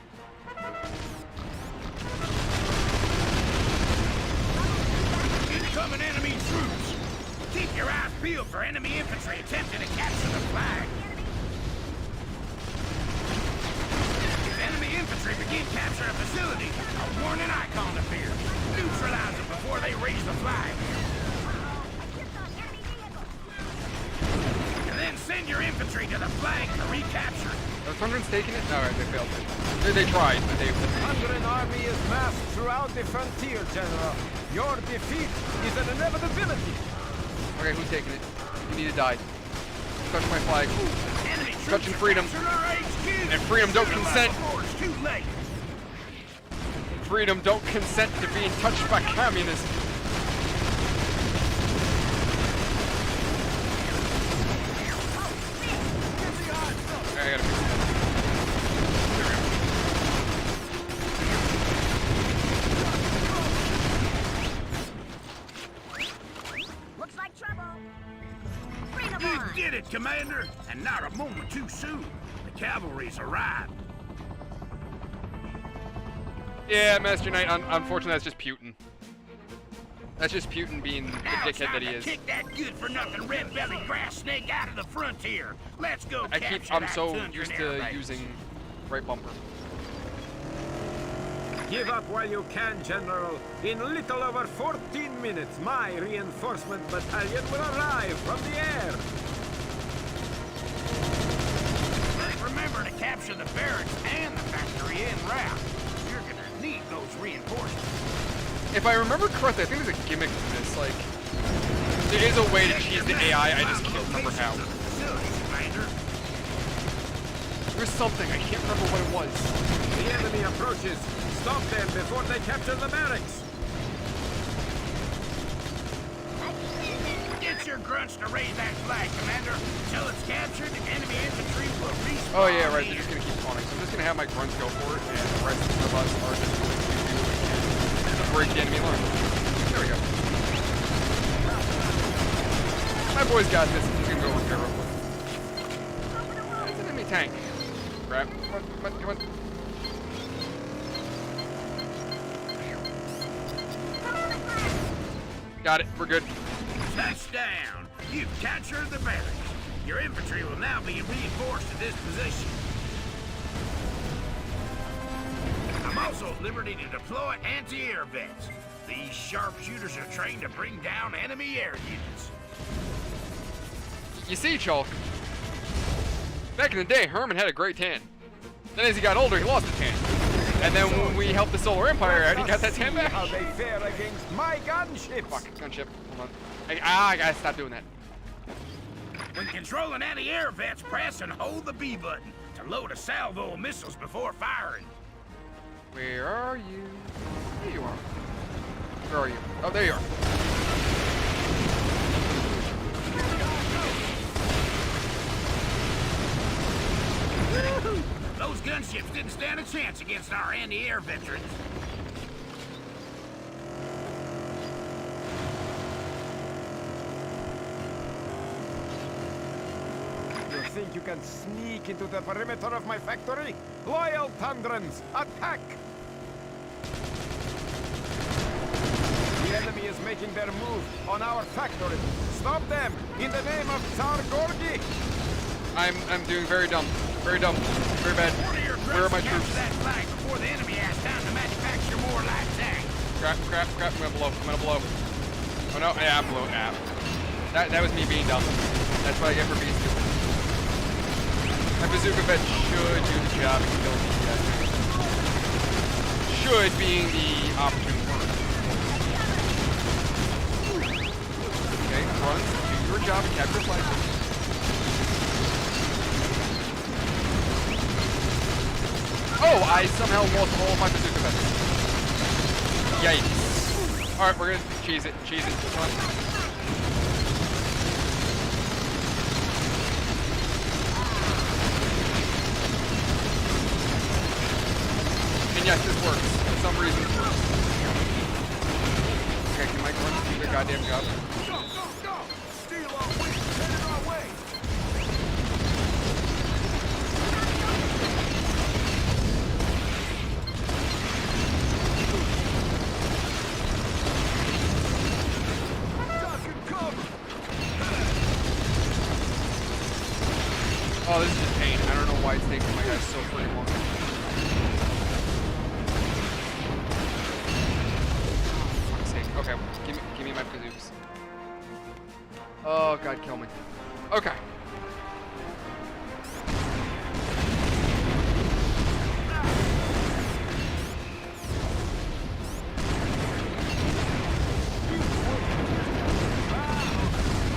Incoming enemy troops. Keep your eyes peeled for enemy infantry attempting to capture the flag. If enemy infantry begin capturing a facility, a warning icon appears. Neutralize them before they raise the flag. And then send your infantry to the flag to recapture it. Are the Thunderins taking it? No, they failed. They tried, but they... The Thunderin army is massed throughout the frontier, General. Your defeat is an inevitability. Okay, who's taking it? You need to die. Touch my flag. Touching freedom. And freedom don't consent. Freedom don't consent to being touched by communists. I gotta fix that. Looks like trouble. Freedom You on. did it, Commander, and not a moment too soon. The cavalry's arrived. Yeah, Master Knight, unfortunately that's just Putin. That's just Putin being the dickhead that he is. Kick that good-for-nothing red-bellied grass snake out of the frontier. Let's go I'm so used to using right bumper. Give up while you can, General. In little over 14 minutes, my reinforcement battalion will arrive from the air. Remember to capture the barracks and the factory en route. You're gonna need those reinforcements. If I remember correctly, I think there's a gimmick to this. Like, there is a way to cheese the AI. I just can't remember how. There's something. I can't remember what it was. The enemy approaches. Stop them before they capture the barracks. Get your grunts to raise that flag, Commander. Until it's captured, enemy infantry will respawn. Oh yeah, right. They're just gonna keep spawning. So I'm just gonna have my grunts go for it, and the rest of us are just going to do what we can to break the enemy line. There we go. My boy's got this. He's gonna go repair real quick. It's an enemy tank. Crap. Come on. Got it. We're good. Touchdown! You've captured the barracks. Your infantry will now be reinforced to this position. I'm also at liberty to deploy anti-air vets. These sharpshooters are trained to bring down enemy air units. You see, Chalk, back in the day, Herman had a great tan. Then as he got older, he lost the tan. And then when we helped the Solar Empire out, he got that tan back. How they fare against my gunship. Fuck, gunship. Hold on. I gotta stop doing that. When controlling anti-air vets, press and hold the B button to load a salvo of missiles before firing. Where are you? There you are. Where are you? Oh, there you are. Those gunships didn't stand a chance against our anti-air veterans. You think you can sneak into the perimeter of my factory? Loyal Thunderins, attack! The enemy is making their move on our factory. Stop them in the name of Tsar Gorgi! I'm doing very dumb. Very dumb. Very bad. Where are my troops? That flag before the enemy has time to manufacture more light tanks. Crap. I'm gonna blow. Oh no, yeah, I'm blowing. Yeah. That was me being dumb. That's what I get for being stupid. My bazooka vet should do the job and kill the should being the opportune word. Okay, run, do your job and capture flag. Oh, I somehow lost all of my bazooka vets. Yikes. Alright, we're gonna cheese it. Come on. reasons first. Okay, can Mike run do the goddamn job? Go, go, go! Steal our wings, headed our way! Oh, this is just pain. I don't know why it's taking my guys so freaking long. Fuck's sake. Okay, give me my bazookas. Oh god, kill me. Okay.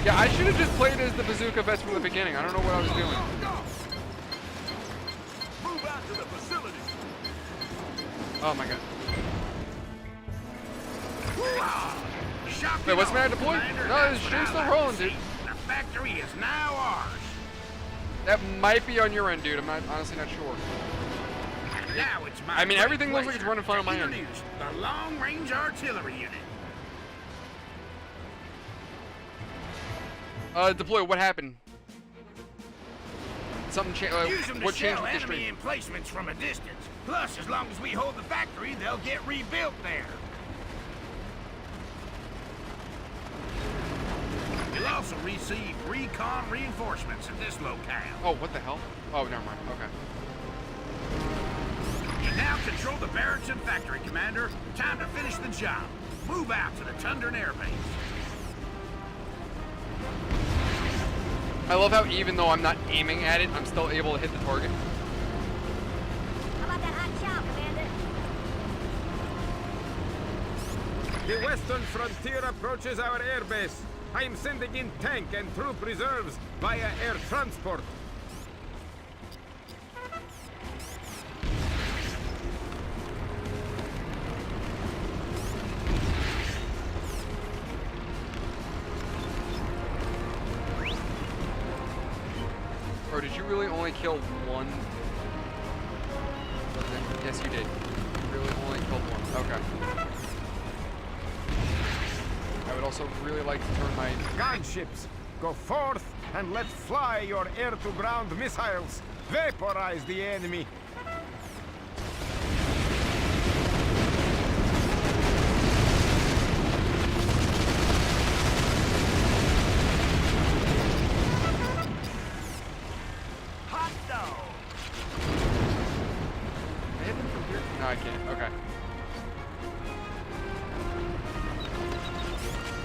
Yeah, I should have just played as the bazooka vest from the beginning. I don't know what I was doing. Move out to the facility. Oh my god. Shock Wait, what's and the matter, awe, deploy? Commander. No, That's this what stream's I still like rolling, to dude. see. The factory is now ours. That might be on your end, dude. I'm not honestly not sure. Now it's my I mean, great everything looks like it's pleasure running fine on to my end. introduce the long-range artillery unit. Deploy, what happened? Something changed. Use them to What changed shell with the enemy stream? emplacements from a distance. Plus, as long as we hold the factory, they'll get rebuilt there. You'll also receive recon reinforcements at this locale. Oh, what the hell? Oh, never mind. Okay. You now control the barracks and factory, Commander. Time to finish the job. Move out to the Tundran Air Base. I love how even though I'm not aiming at it, I'm still able to hit the target. How about that hot chow, Commander? The western frontier approaches our airbase. I'm sending in tank and troop reserves via air transport. Or did you really only kill one? Yes, you did. You really only killed one. Okay. I would also really like to turn my... Gunships, go forth and let fly your air-to-ground missiles. Vaporize the enemy. Hot dog! Can I hit them from here? No, I can't. Okay.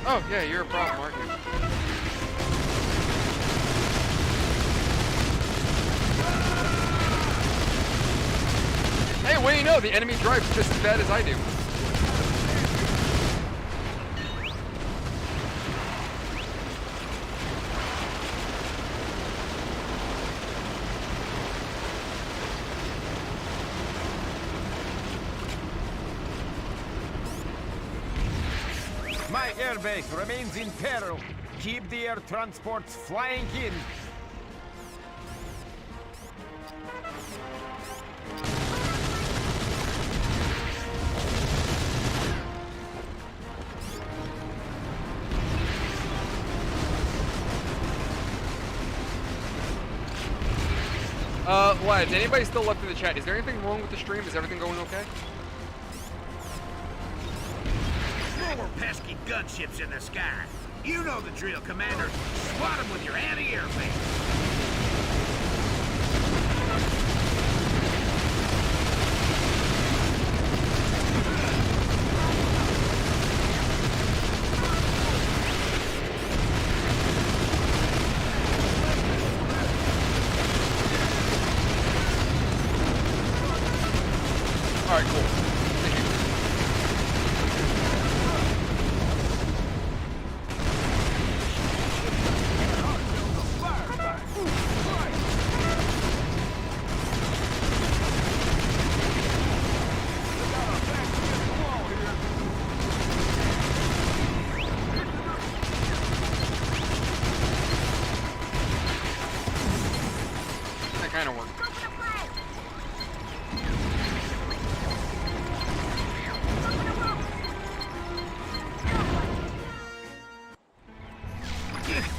Oh, yeah, you're a problem, aren't you? Hey, what do you know? The enemy drives just as bad as I do. My airbase remains in peril. Keep the air transports flying in. Lads, anybody still left in the chat? Is there anything wrong with the stream? Is everything going okay? More pesky gunships in the sky. You know the drill, Commander. Swat them with your anti-air base. All right, cool. Thank you.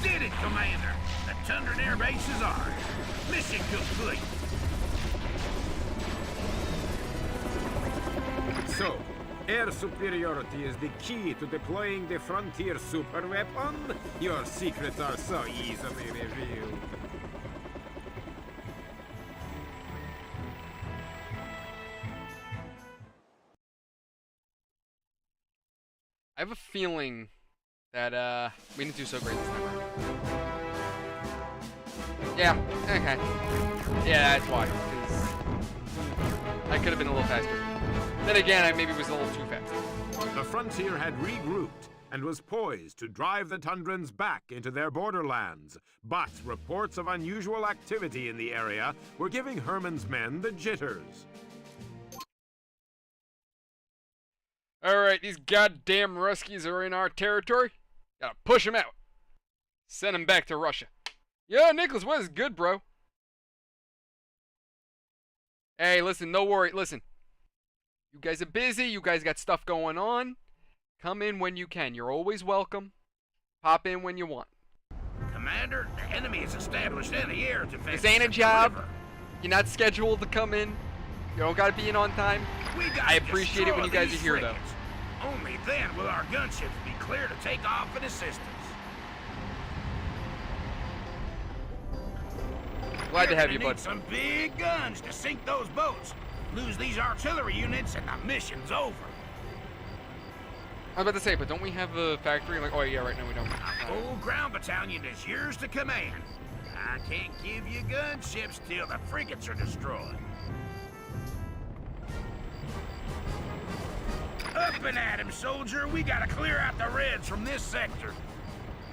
did it, Commander! The Tundran Air Base is ours. Mission complete. So, air superiority is the key to deploying the frontier superweapon? Your secrets are so easily revealed. I have a feeling that we didn't do so great this time around. Yeah, okay. Yeah, that's why. 'Cause I could have been a little faster. Then again, I maybe was a little too fast. The frontier had regrouped and was poised to drive the Tundrans back into their borderlands. But reports of unusual activity in the area were giving Herman's men the jitters. Alright, these goddamn Ruskies are in our territory. Gotta push them out. Send them back to Russia. Yo, Nicholas, what is good, bro? Hey, listen, no worry. Listen. You guys are busy. You guys got stuff going on. Come in when you can. You're always welcome. Pop in when you want. Commander, the enemy has established anti-air defense. This ain't a job. You're not scheduled to come in. You don't gotta be in on time. I appreciate it when you guys are here, though. Only then will our gunships be clear to take off and assist us. Glad to have you, Need bud. some big guns to sink those boats. Lose these artillery units and the mission's over. I was about to say, but don't we have a factory? Like, oh yeah, right now we don't. Whole ground battalion is yours to command. I can't give you gunships till the frigates are destroyed. Up and at him, soldier. We gotta clear out the Reds from this sector.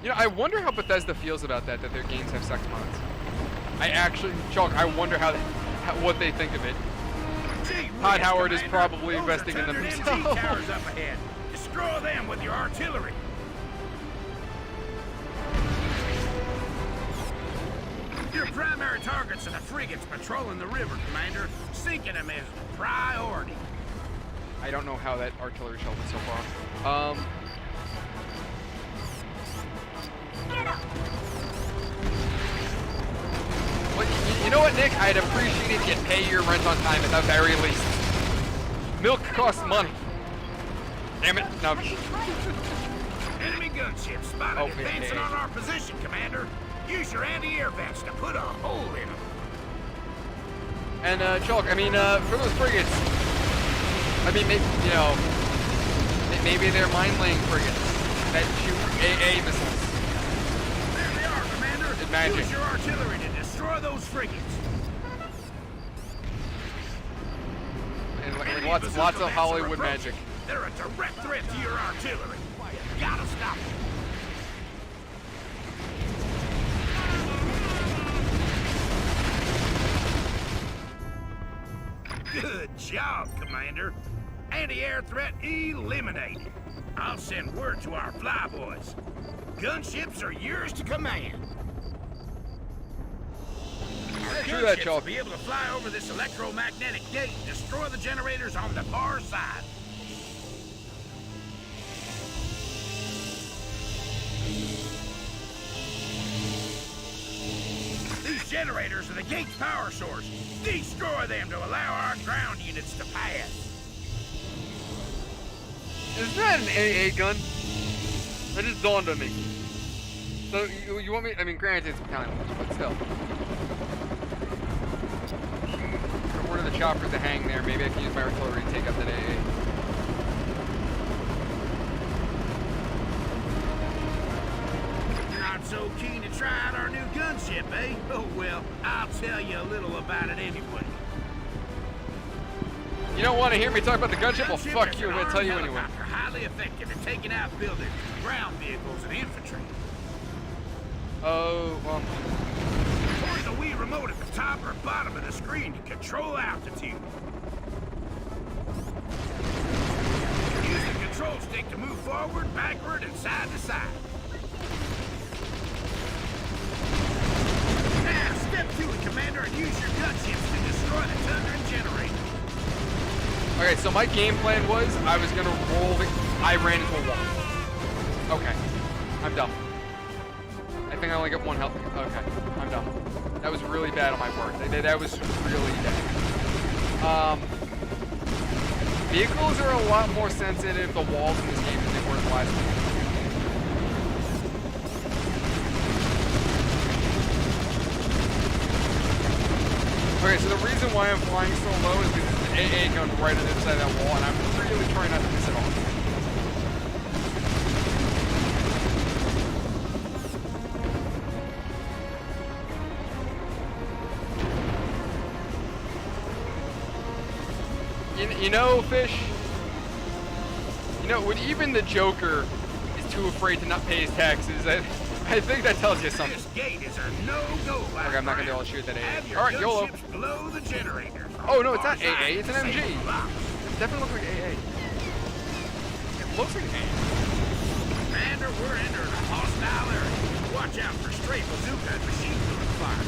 You know, I wonder how Bethesda feels about that their games have sex mods. I actually, Chalk, I wonder what they think of it. Todd Howard is probably investing in them himself. Towers up ahead. Destroy them with your artillery. Your primary targets are the frigates patrolling the river, Commander. Sinking them is priority. I don't know how that artillery shell went so far. Well, you know what, Nick? I'd appreciate if you pay your rent on time at the very least. Milk costs money. Damn it. No. Enemy gunships spotted advancing on our position, Commander. Use your anti-air vents to put a hole in them. And, Chalk, I mean, for those frigates, I mean, you know, maybe they're mine-laying frigates that shoot AA missiles. There they are, Commander. It's magic. Use your artillery to destroy those frigates. And like, lots of Hollywood magic. They're a direct threat to your artillery. You gotta stop them. Good job, Commander. Anti-air threat eliminated. I'll send word to our flyboys. Gunships are yours to command. Do that, Chalk. Will be able to fly over this electromagnetic gate and destroy the generators on the far side. These generators are the gate's power source. Destroy them to allow our ground units to pass. Is that an AA gun? That just dawned on me. So, you want me... I mean, granted, it's battalion, but still. Order the choppers to hang there. Maybe I can use my artillery to take up that AA. Not so keen to try out our new gunship, eh? Oh, well, I'll tell you a little about it anyway. You don't want to hear me talk about the gunship? Well, fuck you. I'm going to tell you anyway. Highly effective at taking out buildings, ground vehicles, and infantry. Oh, well. There's a wee remote at the top or bottom of the screen to control altitude. Use the control stick to move forward, backward, and side to side. Now, step to it, Commander, and use your gunships to destroy the Tundran generator. Okay, so my game plan was I was going to roll the... I ran into a wall. Okay. I'm dumb. I think I only get 1 health. Okay, I'm done. That was really bad on my part. That was really bad. Vehicles are a lot more sensitive to walls in this game than they were in the last game. Okay, so the reason why I'm flying so low is because there's an AA gun right on the other side of that wall, and I'm really trying not to miss it off. You know, Fish? You know, when even the Joker is too afraid to not pay his taxes, I think that tells you something. This gate is a no-go. Okay, I'm not gonna be able to shoot that AA. Have your Alright, YOLO. gunships blow the generator. Oh, no, it's not AA, it's an Save MG. lives. It definitely looks like AA. It looks like AA. Commander, we're entering a hostile area. Watch out for stray bazooka and machine gun fire.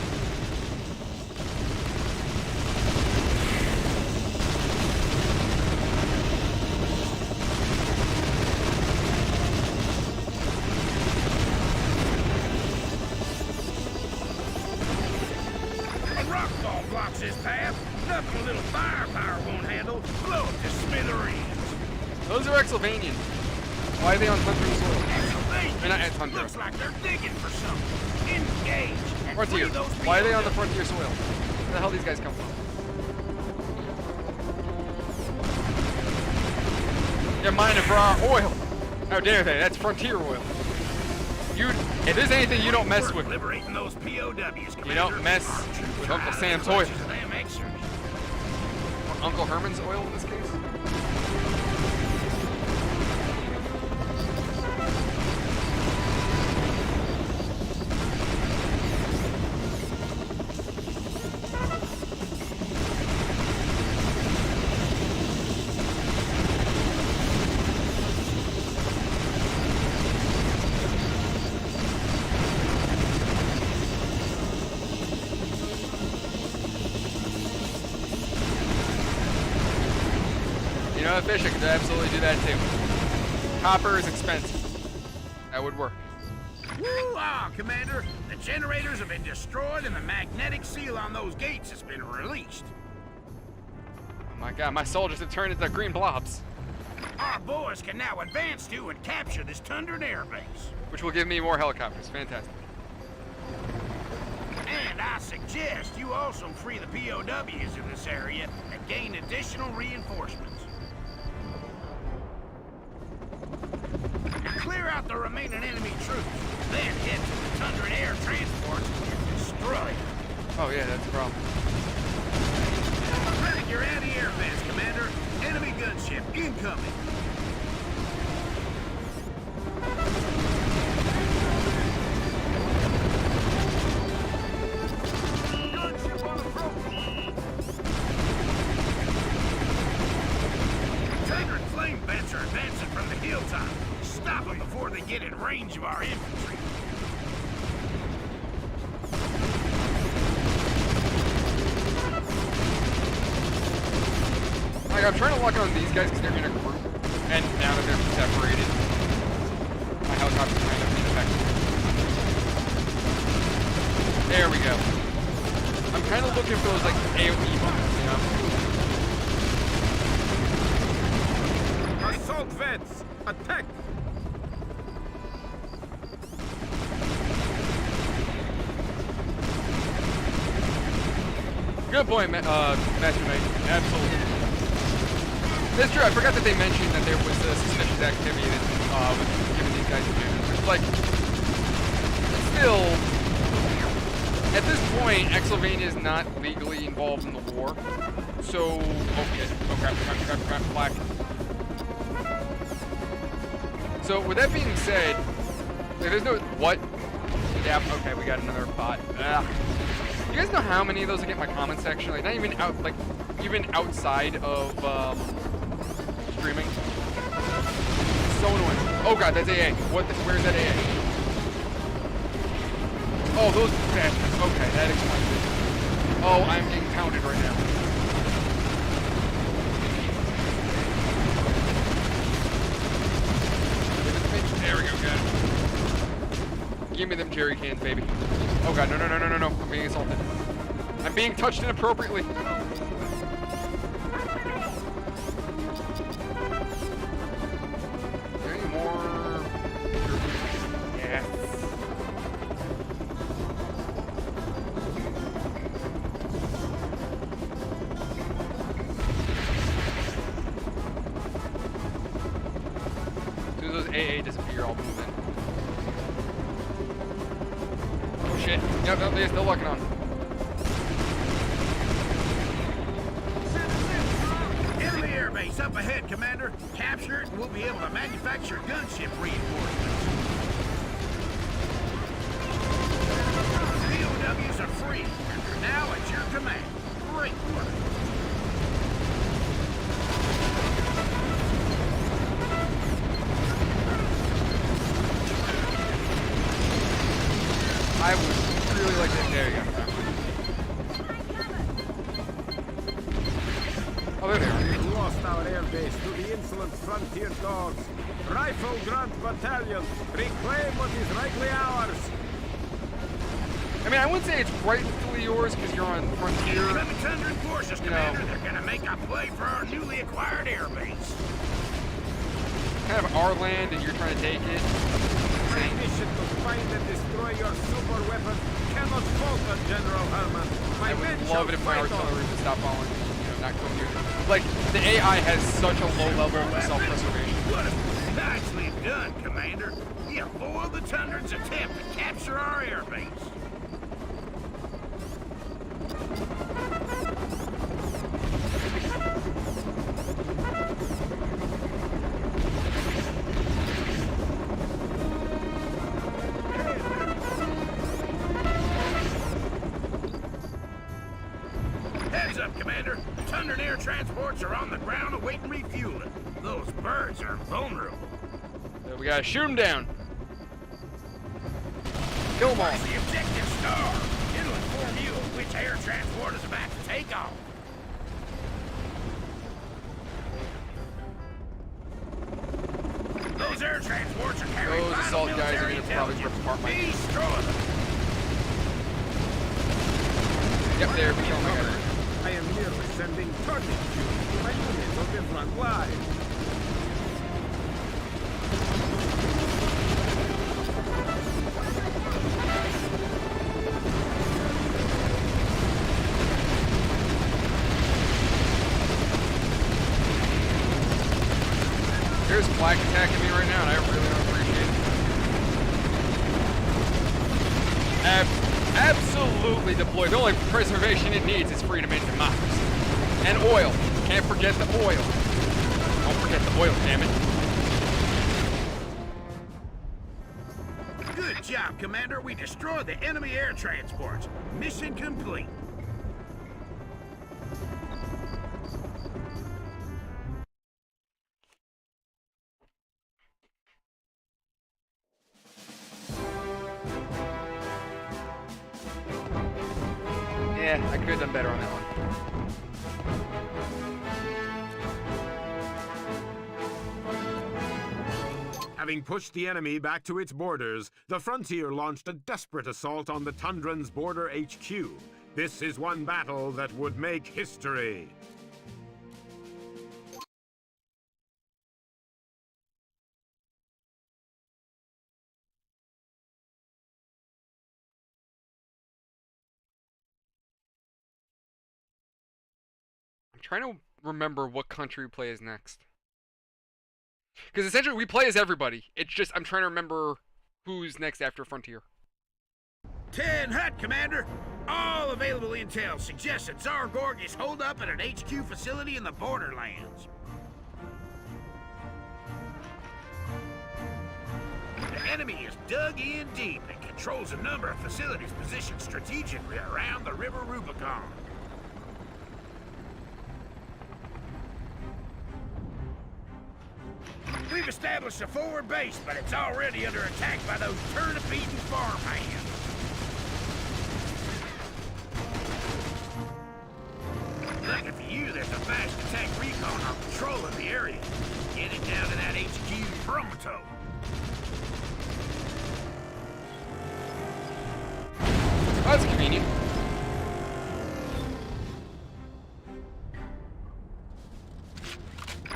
A rock ball blocks his path. Nothing a little firepower won't handle. Blow it to smithereens. Those are Xylvanians. Why are they on Tundra soil? They're not at Tundra. Looks like they're digging for something. Engage. And Frontier. free those Why are they on the POWs. Frontier soil? Where the hell these guys come from? They're mining for our oil. How dare they? That's Frontier oil. If there's anything you don't mess with, Liberating those POWs, you don't mess with Uncle Sam's oil. Or Uncle Herman's oil in this case. You know, Fish, I could absolutely do that too. Copper is expensive. That would work. Woo-ah, Commander! The generators have been destroyed and the magnetic seal on those gates has been released. Oh my god, my soldiers have turned into green blobs. Our boys can now advance to and capture this Tundran airbase. Which will give me more helicopters. Fantastic. And I suggest you also free the POWs in this area and gain additional reinforcements. Now clear out the remaining enemy troops, then head to the Tundran air transports and destroy them. Oh yeah, that's a problem. Credit your anti-air vents, Commander. Enemy gunship incoming. Gunship on approach. Tiger and flame vents are advancing from the hilltop. Stop them before they get in range of our infantry. Like, I'm trying to lock on these guys because they're in a group, and now that they're separated, my helicopter's kind of ineffective. There we go. I'm kind of looking for those, like, AoE bombs, you know? Assault vents! Attack! Good point, Master Knight. Absolutely. That's true. I forgot that they mentioned that there was suspicious activity that was giving these guys advantage. Like, still, at this point, Xylvania is not legally involved in the war. So, okay. Oh crap! Black. So, with that being said, like, there's no what? Yeah. Okay, we got another bot. Ugh. You guys know how many of those I get in my comment section? Like, not even out, like, even outside of streaming. So annoying. Oh god, that's AA. What? Where's that AA? Oh, those bastards. Okay, that explains it. Oh, I'm getting pounded right now. There we go, good. Give me them jerry cans, baby. Oh god, no, no, no, no, no, no. I'm being assaulted. I'm being touched inappropriately. Any more? Yes. As soon as those AA disappear, I'll move in. Oh shit. Yep, no, they're still looking on. Enemy airbase up ahead, Commander. Capture it and we'll be able to manufacture gunship reinforcements. POWs are free, and they're now at your command. Great work. I would really like that. There you go. Oh, there they are. We lost our airbase to the insolent frontier dogs. Rifle Grunt Battalion, reclaim what is rightly ours. I mean, I wouldn't say it's rightfully yours because you're on frontier. Coming Tundra forces, Commander. They're gonna make a play for our newly acquired airbase. Kind of our land, and you're trying to take it. My mission to find and destroy your super weapon cannot falter, General Herman. I would love it if my artillery would stop following me, you know, not go near them. Like, the AI has such a low level of self-preservation. Nicely done, Commander. You foiled the Tundra's attempt to capture our airbase. Heads up, Commander. Tundran air transports are on the ground awaiting refueling. Those birds are vulnerable. So we gotta shoot them down. Kill them all. Where's the objective star? It'll inform you of which air transport is about to take off. Those air transports are carrying Those vital assault guys are military gonna probably rip intelligence. apart my... Destroy them. Yep, there we go. I am merely sending target shoots to my units on the front line. There's Black attacking me right now, and I really don't appreciate it. Absolutely deployed. The only preservation it needs is freedom and democracy. And oil. Can't forget the oil. Don't forget the oil, damn it. Good job, Commander. We destroyed the enemy air transports. Mission complete. Yeah, I could have done better on that one. Having pushed the enemy back to its borders, the Frontier launched a desperate assault on the Tundran's border HQ. This is one battle that would make history. I'm trying to remember what country we play as next. Because essentially we play as everybody. It's just I'm trying to remember who's next after Frontier. 10 Hut, Commander. All available intel suggests that Zargorg is holed up at an HQ facility in the Borderlands. The enemy is dug in deep and controls a number of facilities positioned strategically around the River Rubicon. We've established a forward base, but it's already under attack by those turnip-eating farmhands. Lucky for you, there's a fast attack recon on patrol in the area. Get it down to that HQ pronto. convenient.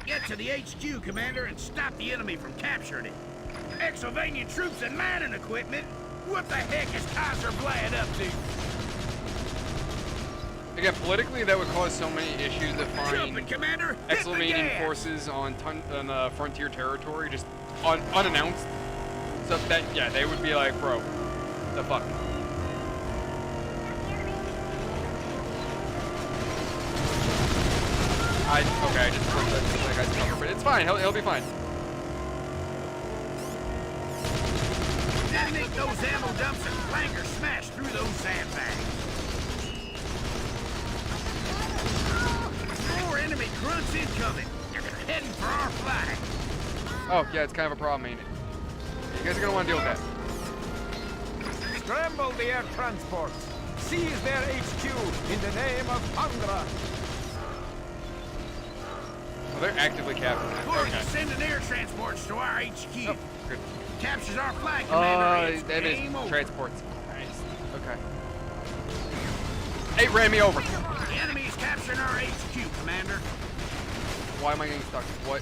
Get to the HQ, Commander, and stop the enemy from capturing it. Xylvanian troops and mining equipment? What the heck is Kaiser Vlad up to? Again, politically, that would cause so many issues to find Jumping, Commander! Hit the Xylvanian gas! forces on frontier territory just unannounced. So that, yeah, they would be like, bro, the fuck? Okay, I just put that guy's cover, but it's fine. He'll be fine. Detonate those ammo dumps and flanker smash through those sandbags. More enemy grunts incoming. They're heading for our flag. Oh, yeah, it's kind of a problem, ain't it? You guys are gonna want to deal with that. Scramble the air transports. Seize their HQ in the name of hunger. Oh, they're actively capturing it. Boys, Okay. sending air transports to our HQ. Oh, good. Captures our flag, Commander. It's that game is over. transports. Nice. Okay. Hey, ran me over. The enemy is capturing our HQ, Commander. Why am I getting stuck? What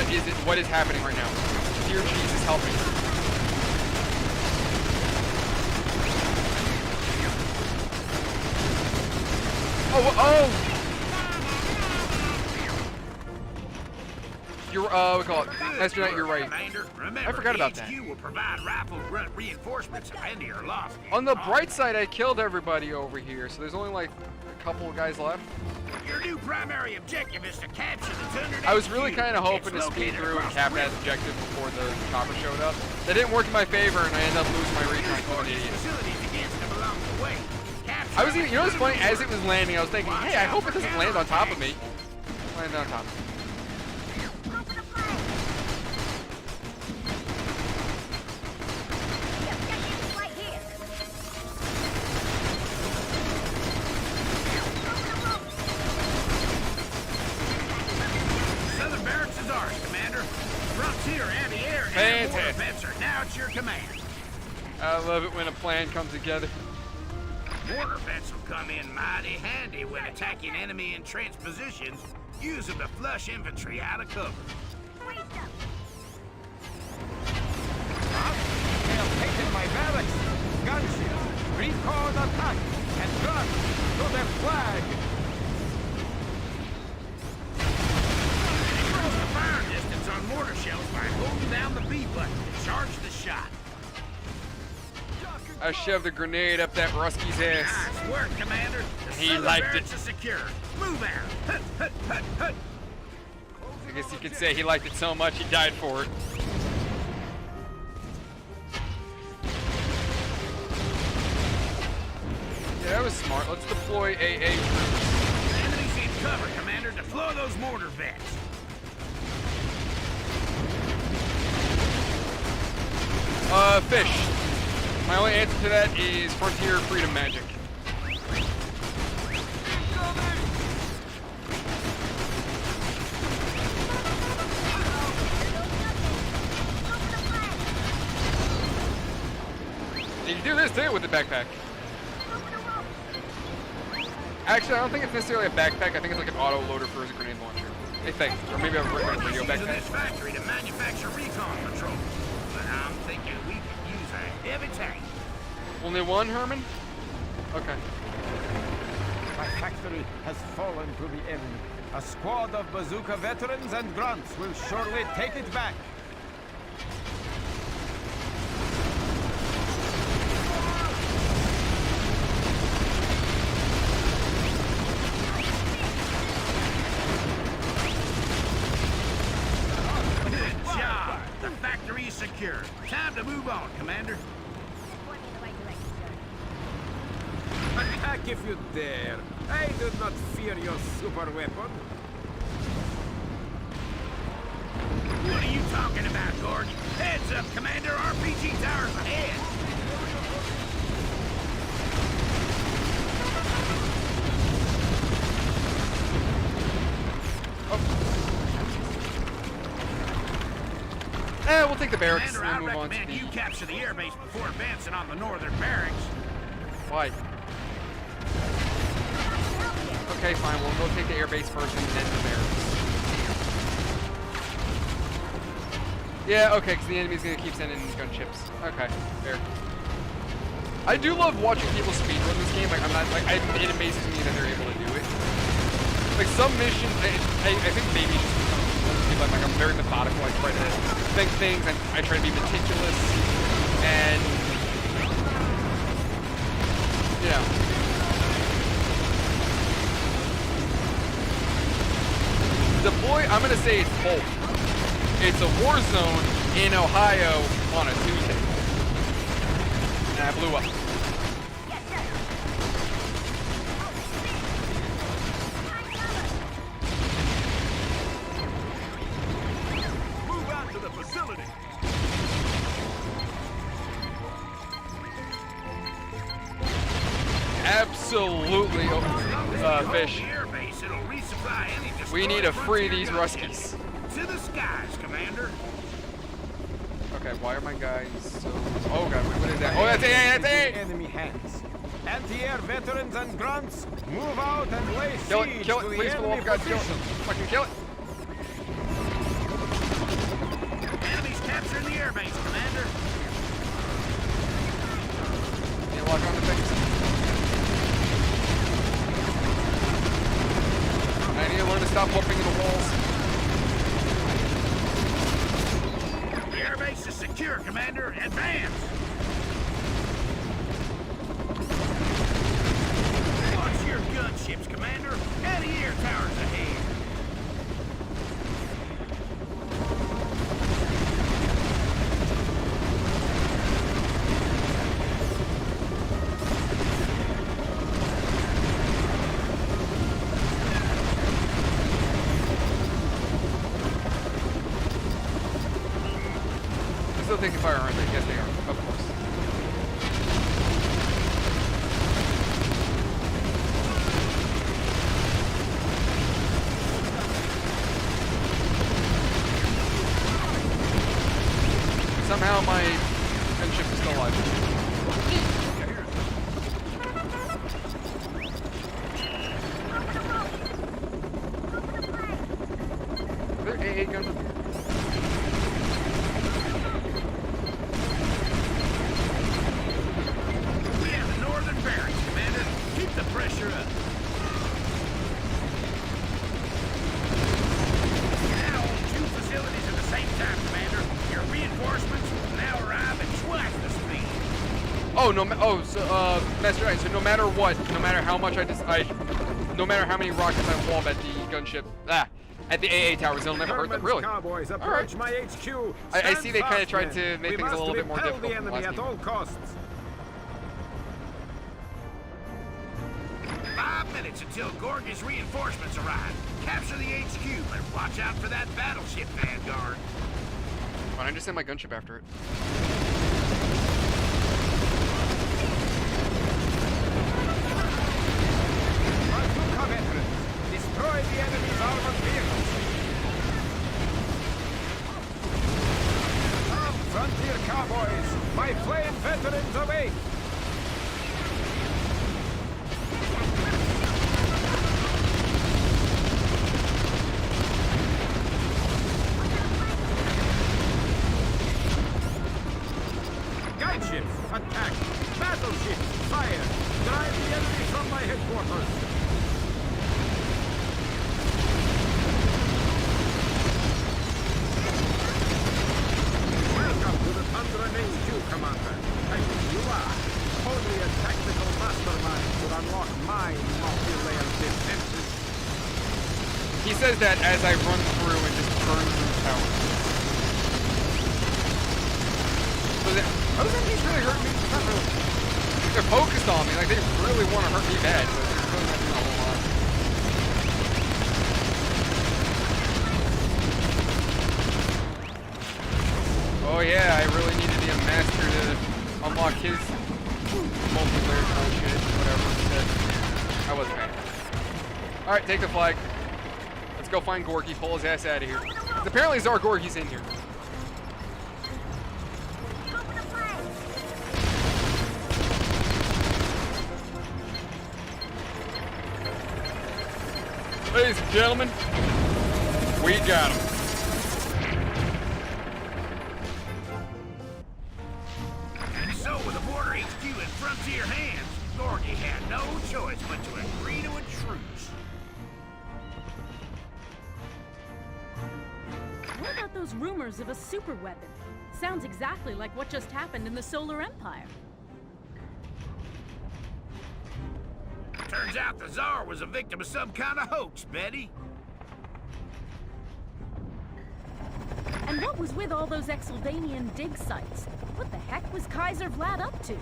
is it? What is happening right now? Dear Jesus, help me. Oh! You're, we call it. Master Knight, you're right. Remember, I forgot about that. HQ will provide rifle grunt reinforcements if any are lost. On the bright side, I killed everybody over here, so there's only like a couple of guys left. Your new primary objective is to capture the Thunder. I was really kind of hoping to speed through and cap that objective before the chopper showed up. That didn't work in my favor, and I ended up losing my recon to an idiot. I was even, you know what's funny? As it was landing, I was thinking, hey, I hope it doesn't land on top of me. It landed on top of me. Southern Barracks is ours, Commander. Frontier, anti-air, and mortar vents are now at your command. I love it when a plan comes together. Mortar vents will come in mighty handy when attacking enemy entrenched positions. Use them to flush infantry out of cover. They have taken my barracks, gunships, recon attack, and guns to their flag. Cross the fire distance on mortar shells by holding down the B button to charge the shot. I shoved a grenade up that Ruski's ass. Nice work, Commander. The He Southern liked Barracks it. is secure. Move out. Hut, hut, hut, hut. I guess you could say he liked it so much he died for it. Yeah, that was smart. Let's deploy AA troops. Enemies in cover, Commander. Deploy those mortar vents. Fish. My only answer to that is Frontier Freedom Magic. You can do this too with the backpack. Actually, I don't think it's necessarily a backpack. I think it's like an auto loader for a grenade launcher. I think, or maybe a radio Using backpack. this factory to manufacture recon patrol, but I'm thinking we could use a heavy tank. Only one, Herman? Okay. My factory has fallen to the enemy. A squad of bazooka veterans and grunts will surely take it back. Good job. The factory is secure. Time to move on, Commander. Attack if you dare. I do not fear your super weapon. What are you talking about, Gordon? Heads up, Commander. RPG towers ahead. We'll take the barracks Commander, and I move on to recommend the... you capture the airbase before advancing on the northern barracks. Why? Okay, fine. We'll go take the airbase first and then the barracks. Yeah, okay, because the enemy's going to keep sending gunships. Okay, fair. I do love watching people speedrun this game. Like, I'm not, like, it amazes me that they're able to do it. Like, some missions, I think maybe just because I'm very methodical. I try to think things, and I try to be meticulous, and, yeah. Deploy, I'm going to say it's both. It's a war zone in Ohio on a Tuesday. And I blew up. Move out to the facility. Absolutely, Fish. We need to free these Ruskies. To the skies, Commander. Okay, why are my guys so... Oh god, wait, what is that? Oh, that's AA, that's AA! Enemy hands. Anti-air veterans and grunts, move out and lay siege Kill it, to the please, for the enemy love of God, kill it. position. Fucking kill it. Enemies capturing the airbase, Commander. Need to lock on the things. I need to learn to stop whooping in the walls. The airbase is secure, Commander. Advance! Launch your gunships, Commander. Anti-air towers ahead. I'm still taking fire, aren't they? Yes, they are. Of course. Somehow my gunship is still alive. Are there AA guns? We have the northern barracks, Commander. Keep the pressure up. Now on 2 facilities at the same time, Commander. Your reinforcements will now arrive at twice the speed. Oh no! Master Knight. So no matter what, no matter how much no matter how many rockets I lob at the gunship, at the AA towers, they'll never hurt them. Really? Cowboys, approach my HQ. I see they kind of Stand tried fast, to men. make We things a must little bit more repel difficult the than enemy last at game. all costs. 5 minutes until Gorg's reinforcements arrive. Capture the HQ, but watch out for that battleship, Vanguard. Why don't I just send my gunship after it? Bazooka veterans, destroy the enemy's armored vehicles. Come, frontier cowboys, my flame veterans awake. Guideships, attack! Battleships, fire! Drive the enemy from my headquarters! Welcome to the Tundra HQ, Commander. I think you are. Only a tactical mastermind could unlock my multi-layer defenses. He says that as I run through and just burn through towers. So those enemies really hurt me? Not really. They're focused on me, like they really want to hurt me bad, but they're really not doing a whole lot. Oh yeah, I really needed to be a master to unlock his multiplayer bullshit, whatever he said. I wasn't paying attention. Alright, take the flag. Let's go find Gorky, pull his ass out of here. 'Cause apparently Czar Gorky's in here. Ladies and gentlemen, we got him. And so, with the border HQ in frontier hands, Gorky had no choice but to agree to a truce. What about those rumors of a super weapon? Sounds exactly like what just happened in the Solar Empire. Turns out the Tsar was a victim of some kind of hoax, Betty. And what was with all those Xylvanian dig sites? What the heck was Kaiser Vlad up to?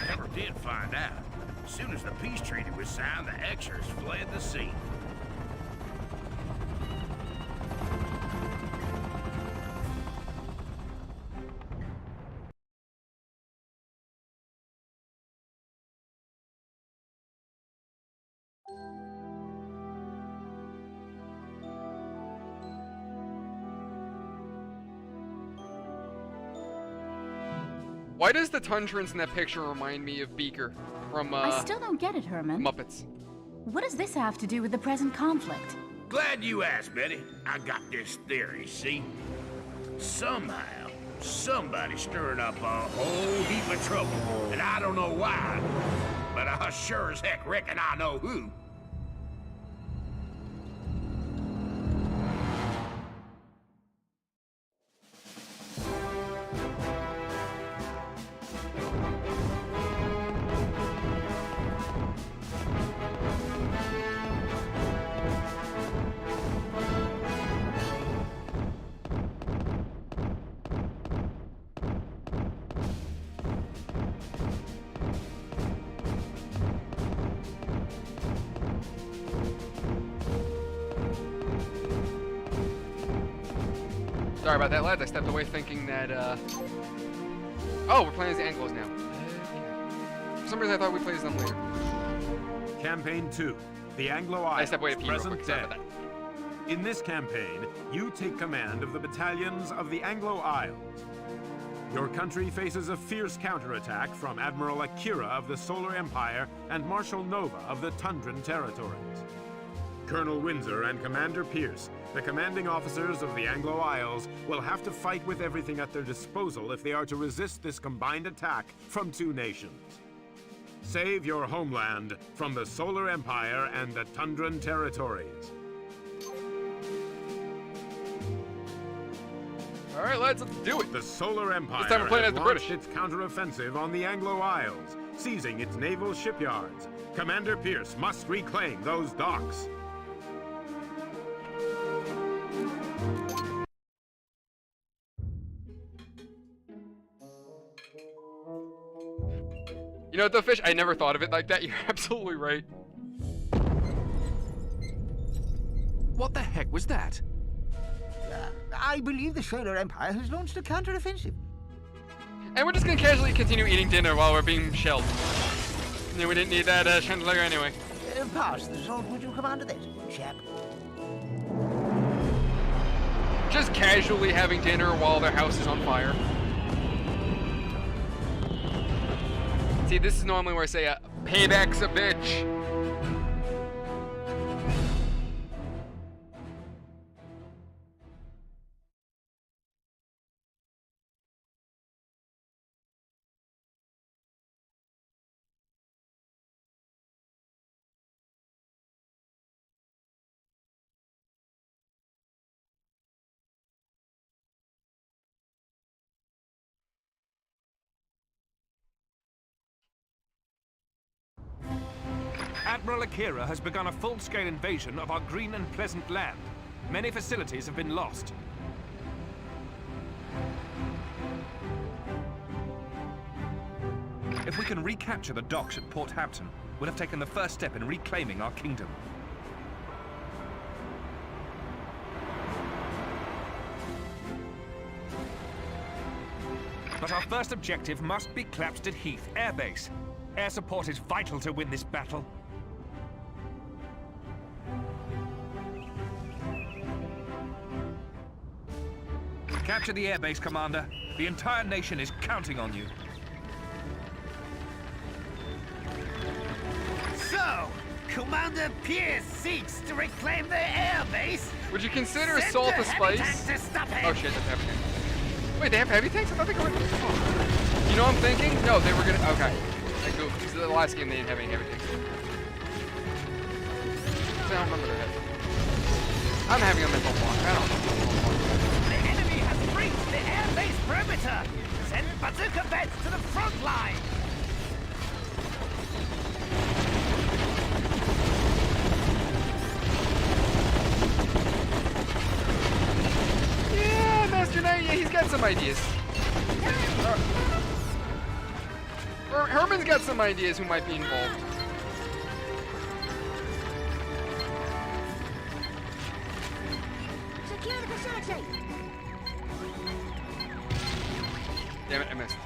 Never did find out. As soon as the peace treaty was signed, the Xers fled the scene. Why does the Tundrans in that picture remind me of Beaker from I still don't get it, Herman. Muppets? What does this have to do with the present conflict? Glad you asked, Betty. I got this theory, see? Somehow, somebody's stirring up a whole heap of trouble, and I don't know why, but I sure as heck reckon I know who. Sorry about that, lads. I stepped away thinking that, oh, we're playing as the Anglos now. For some reason, I thought we played as them later. Campaign 2, the Anglo Isles, I stepped away to pee real present quick. Sorry day. about that. In this campaign, you take command of the battalions of the Anglo Isles. Your country faces a fierce counterattack from Admiral Akira of the Solar Empire and Marshal Nova of the Tundran territories. Colonel Windsor and Commander Pierce, the commanding officers of the Anglo Isles, will have to fight with everything at their disposal if they are to resist this combined attack from two nations. Save your homeland from the Solar Empire and the Tundran territories. All right, lads, let's do it. The Solar Empire This time we're playing has as the launched British. its counteroffensive on the Anglo Isles, seizing its naval shipyards. Commander Pierce must reclaim those docks. You know what, though, Fish? I never thought of it like that. You're absolutely right. What the heck was that? I believe the Solar Empire has launched a counteroffensive. And we're just gonna casually continue eating dinner while we're being shelled. Yeah, we didn't need that chandelier anyway. Pass the salt, would you, Commander? There's a good chap. Just casually having dinner while their house is on fire. See, this is normally where I say, payback's a bitch. Admiral Akira has begun a full-scale invasion of our green and pleasant land. Many facilities have been lost. If we can recapture the docks at Port Hampton, we'll have taken the first step in reclaiming our kingdom. But our first objective must be Clapstead Heath Air Base. Air support is vital to win this battle. Capture the airbase, Commander. The entire nation is counting on you. Commander Pierce seeks to reclaim their air base. Would you consider Send assault a heavy spice? tanks to stop him. Oh shit, that's heavy tanks. Wait, they have heavy tanks? I thought they were. Oh. You know what I'm thinking? No, they were gonna. Okay. I go. Because the last game they didn't have any heavy tanks. I don't remember their head. I'm having a mental block. I don't know. The enemy has breached the air base perimeter. Send bazooka beds to the front line. Yeah, Master Knight. Yeah, he's got some ideas. Herman's got some ideas who might be involved. Secure the facility. Damn it, I missed.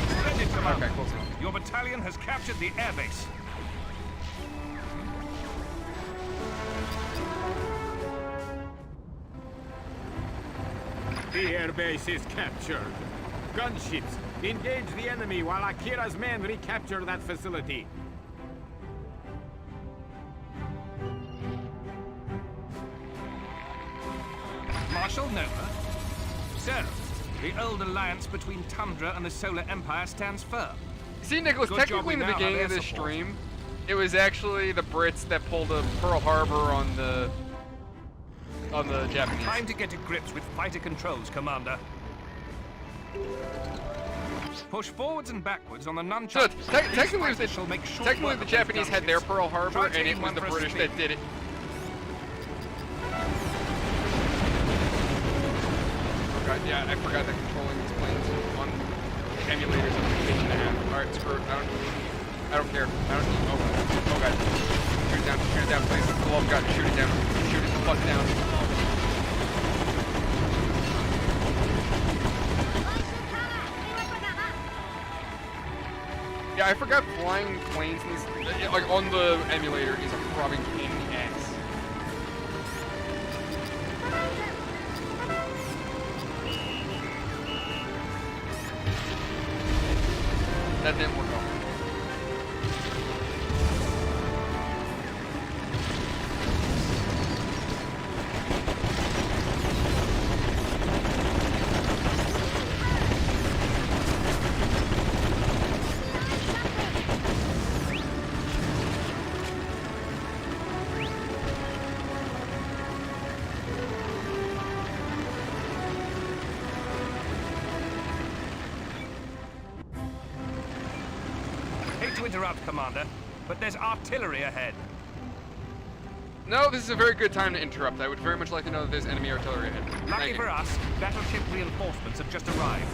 Splendid, Commander. Okay, close enough. Your battalion has captured the airbase. The airbase is captured. Gunships, engage the enemy while Akira's men recapture that facility. Marshal Nova? Sir, the old alliance between Tundra and the Solar Empire stands firm. See, Nicholas, Good technically in job the we now beginning have of air this support. stream, it was actually the Brits that pulled a Pearl Harbor on the Japanese. Time to get to grips with fighter controls, Commander. Push forwards and backwards on the nunchuck. So technically, Shall technically the Japanese had their Pearl Harbor, and it was the British that did it. Yeah, I forgot that controlling these planes on the emulators is a bitch and a half. Alright, screw it. I don't care. I don't need. Oh god. Shoot it down, please. For the love of God, shoot it down. Shoot it the fuck down. Yeah, I forgot flying planes in this, like on the emulator is a probably pain in the ass. That didn't work out. Interrupt, Commander, but there's artillery ahead. No, this is a very good time to interrupt. I would very much like to know that there's enemy artillery ahead. Lucky for us, battleship reinforcements have just arrived.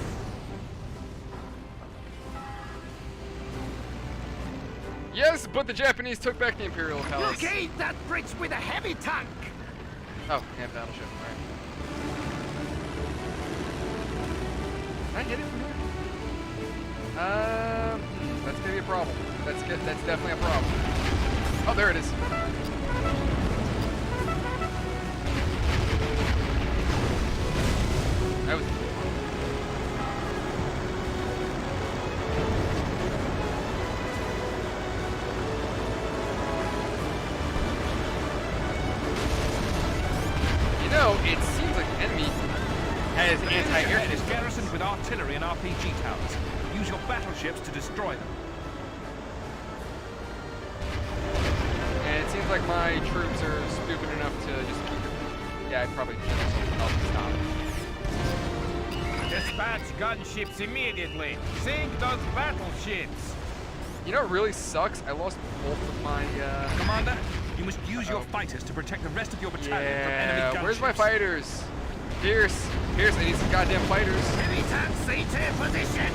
Yes, but the Japanese took back the Imperial Palace. Blockade that bridge with a heavy tank. Oh, yeah, battleship. All right. Can I get it from here? That's gonna be a problem. That's good. That's definitely a problem. Oh, there it is. That was. You know, it seems like the enemy has anti-air is garrisoned with artillery and RPG towers. Use your battleships to destroy them. And it seems like my troops are stupid enough to just keep it. Yeah, I probably should have stop. Dispatch gunships immediately. Sink those battleships. You know what really sucks? I lost both of my, Commander, you must use your fighters to protect the rest of your battalion from enemy gunships. Where's my fighters? Pierce, I need some goddamn fighters. Heavy tanks to position.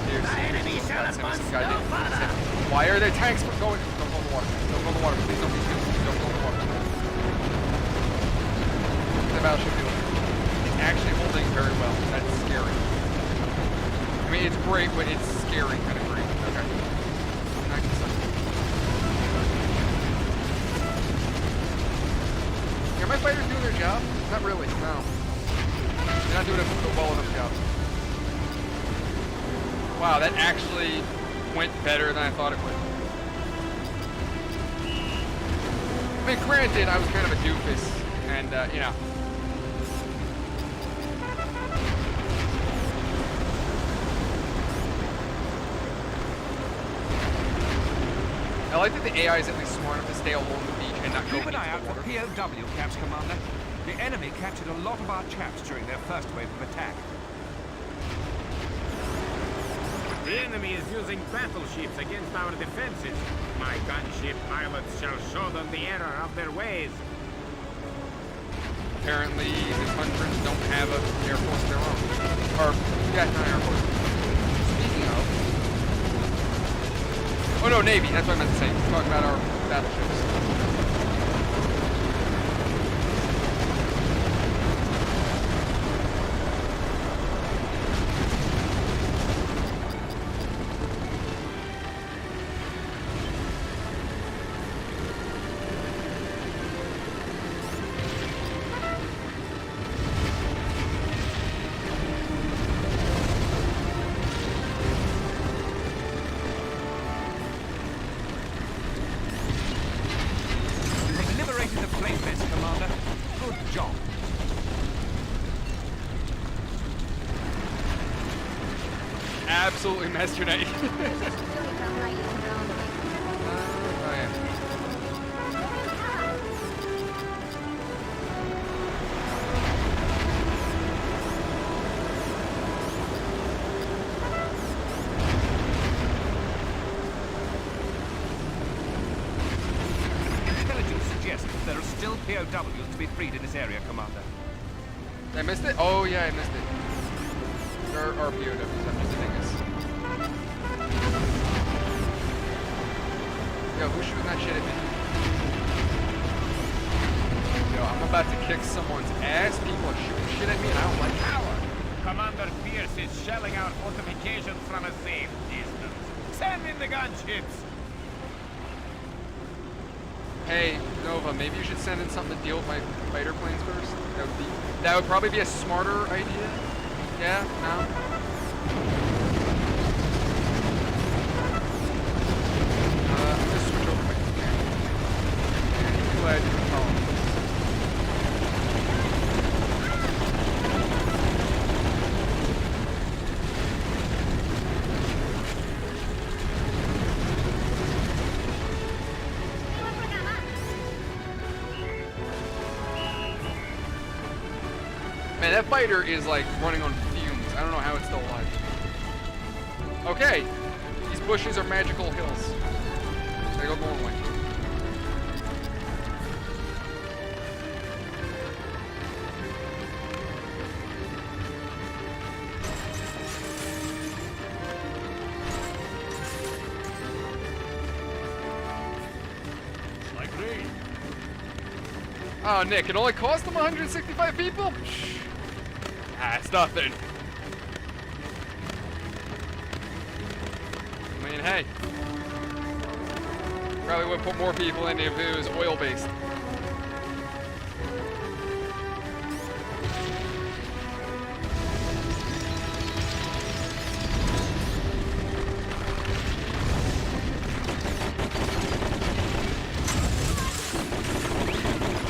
Pierce, The enemy shall advance no further. Why are there tanks going? Don't go in the water. Don't go in the water. Please don't. Please don't go in the water. What's the battleship doing? It's actually holding very well. That's scary. I mean, it's great, but it's scary kind of great. Okay. Are my fighters doing their job? Not really, no. They're not doing a well enough job. Wow, that actually went better than I thought it would. mean, granted, I was kind of a doofus, and, you know. I like that the AI is at least smart enough to stay along the beach and not go Keep an eye out into for the water. POW camps, Commander. The enemy captured a lot of our chaps during their first wave of attack. The enemy is using battleships against our defenses. My gunship pilots shall show them the error of their ways. Apparently, the Tundrans don't have an Air Force of their own. Or, yeah, not Air Force. Speaking of... Oh no, Navy, that's what I meant to say. Talk about our battleships. Absolutely messed your night. Oh, yeah. Intelligence suggests there are still POWs to be freed in this area, Commander. I missed it? Oh, yeah, I missed it. There are POWs, I'm just saying this. Yo, who's shooting that shit at me? Yo, I'm about to kick someone's ass. People are shooting shit at me and I don't like it. Commander Pierce is shelling out fortifications from a safe distance. Send in the gunships! Hey, Nova, maybe you should send in something to deal with my fighter planes first. That would probably be a smarter idea. Yeah? No? I'm gonna switch over my command. And glad you can follow me. Man, that fighter is like running on fumes. I don't know how it's still alive. Okay, these bushes are magical hills. I go the long way. Like rain. Oh, Nick, it only cost them 165 people? Ah, it's nothing. I mean, hey. Probably would put more people in if it was oil-based.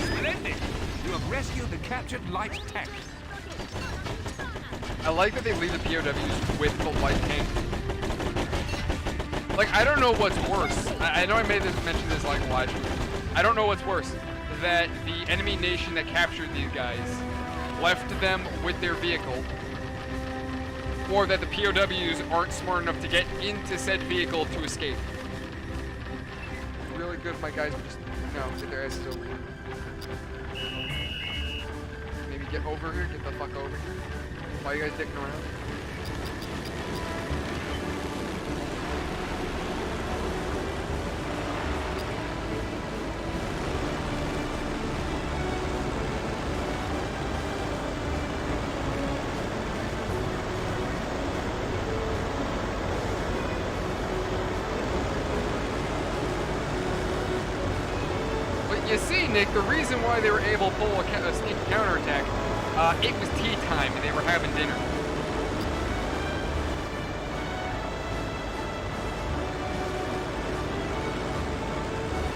Splendid! You have rescued the captured light tank. I like that they leave the POWs with the light tank. Like, I don't know what's worse. I know I mentioned this like live. I don't know what's worse. That the enemy nation that captured these guys left them with their vehicle, or that the POWs aren't smart enough to get into said vehicle to escape. It's really good if my guys would just, get their asses over here. Maybe get over here, get the fuck over here. Why are you guys dicking around? You see, Nick, the reason why they were able to pull a sneaky counterattack, it was tea time and they were having dinner.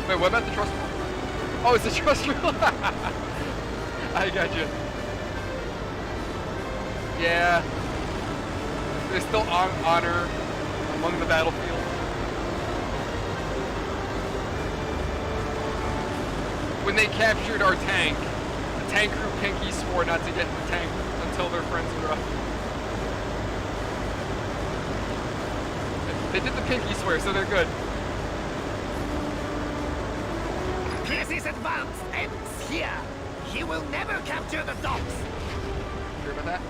Wait, what about the trust fund? Oh, it's a trust rule. I got you. Yeah. There's still honor among the battlefield. When they captured our tank, the tank crew pinky swore not to get in the tank until their friends were up. They did the pinky swear, so they're good. This advance ends here. He will never capture the docks. Hear about that?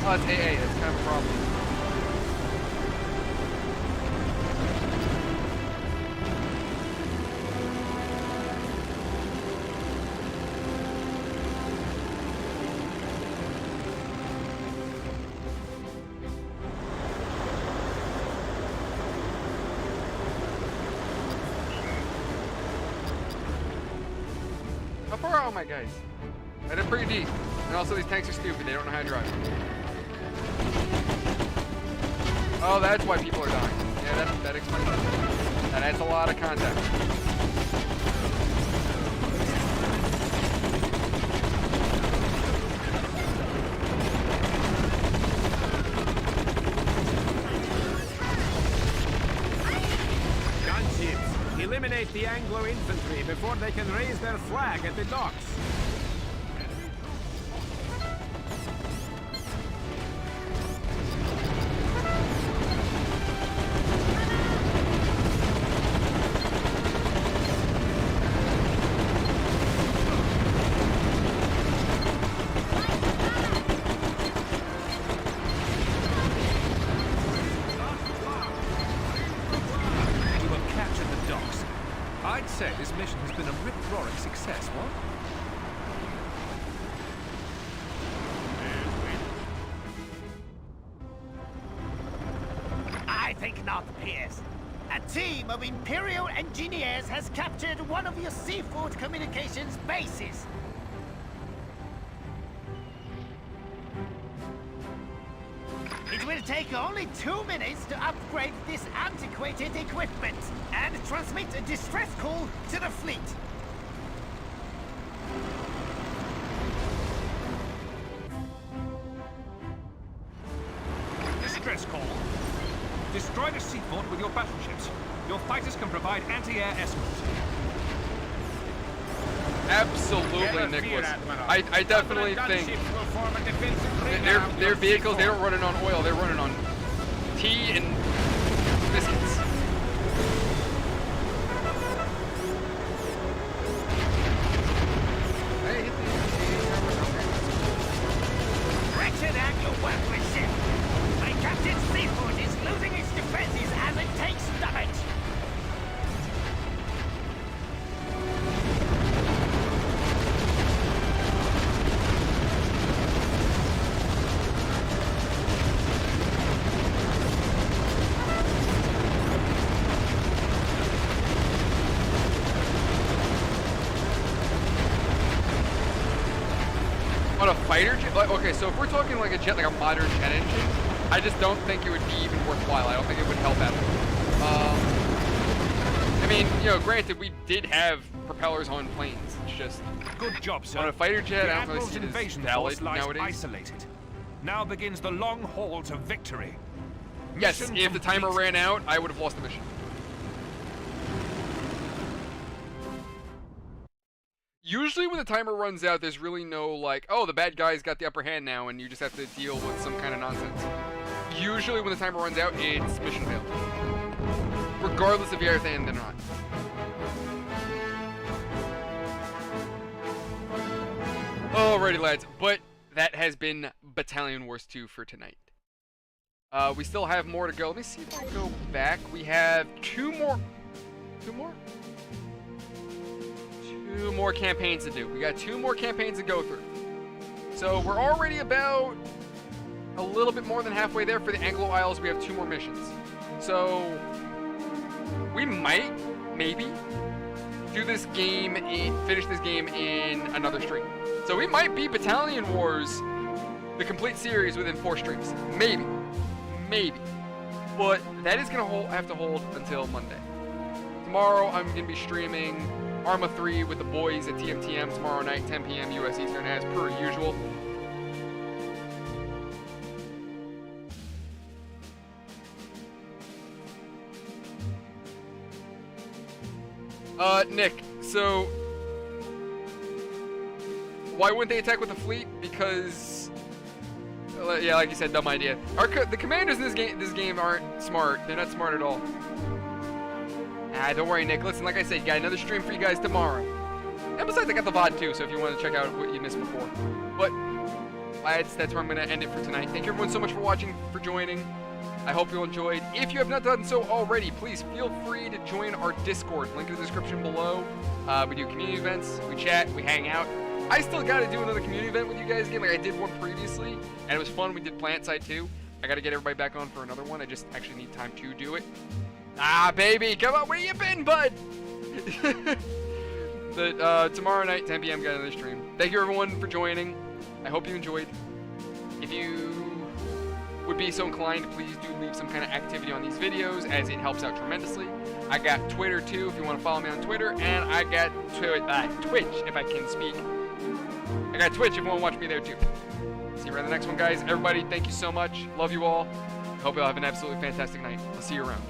Oh, it's AA. That's kind of a problem. How far are all my guys? They're pretty deep. And also these tanks are stupid. They don't know how to drive. Oh, that's why people are dying. Yeah, that explains it. That adds a lot of context. Gunships, eliminate the Anglo infantry before they can raise their flag at the docks. This mission has been a rip-roaring success, what? I think not, Pierce. A team of Imperial engineers has captured one of your seafood communications bases. It will take only 2 minutes to upgrade this antiquated equipment and transmit a distress call to the fleet. Distress call. Destroy the seaport with your battleships. Your fighters can provide anti-air escort. Absolutely, Nicholas. I definitely think their vehicles, they don't run it on oil, they're running on tea and biscuits. Wretched Anglo workmanship! My Captain Seafood is losing its defenses as it takes damage! On a fighter jet? Okay, so if we're talking like a jet, like a modern jet engine, I just don't think it would be even worthwhile. I don't think it would help at all. I mean, you know, granted, we did have propellers on planes. It's just... Good job, sir. On a fighter jet, the I don't really Admiral's see it as invasion valid force lies nowadays. isolated. Now begins the long haul to victory. Yes, Mission if the timer complete. ran out, I would have lost the mission. Usually when the timer runs out, there's really no, like, oh, the bad guy's got the upper hand now, and you just have to deal with some kind of nonsense. Usually when the timer runs out, it's mission failed. Regardless if you're at the end or not. Alrighty, lads, but that has been Battalion Wars 2 for tonight. We still have more to go. Let me see if I go back. We have two more campaigns to do. We got 2 more campaigns to go through. So we're already about a little bit more than halfway there. For the Anglo Isles, we have 2 more missions. So we might, maybe, do this game, finish this game in another stream. So we might beat Battalion Wars, the complete series, within 4 streams. Maybe. Maybe. But that is going to have to hold until Monday. Tomorrow, I'm going to be streaming Arma 3 with the boys at TMTM tomorrow night, 10 p.m. US Eastern, as per usual. Nick, so why wouldn't they attack with the fleet? Because, yeah, like you said, dumb idea. The commanders in this game aren't smart. They're not smart at all. Don't worry, Nick. Listen, like I said, got another stream for you guys tomorrow. And besides, I got the VOD too, so if you want to check out what you missed before. But that's where I'm going to end it for tonight. Thank you everyone so much for watching, for joining. I hope you enjoyed. If you have not done so already, please feel free to join our Discord. Link in the description below. We do community events, we chat, we hang out. I still got to do another community event with you guys again. Like I did one previously, and it was fun. We did Plant Side too. I got to get everybody back on for another one. I just actually need time to do it. Baby, come on, where you been, bud? But tomorrow night, 10 p.m. got another stream. Thank you everyone for joining. I hope you enjoyed. If you would be so inclined, please do leave some kind of activity on these videos, as it helps out tremendously. I got Twitter too, if you want to follow me on Twitter, and I got Twitch, if I can speak. I got Twitch if you want to watch me there too. See you around the next one, guys. Everybody, thank you so much. Love you all. Hope you all have an absolutely fantastic night. I'll see you around.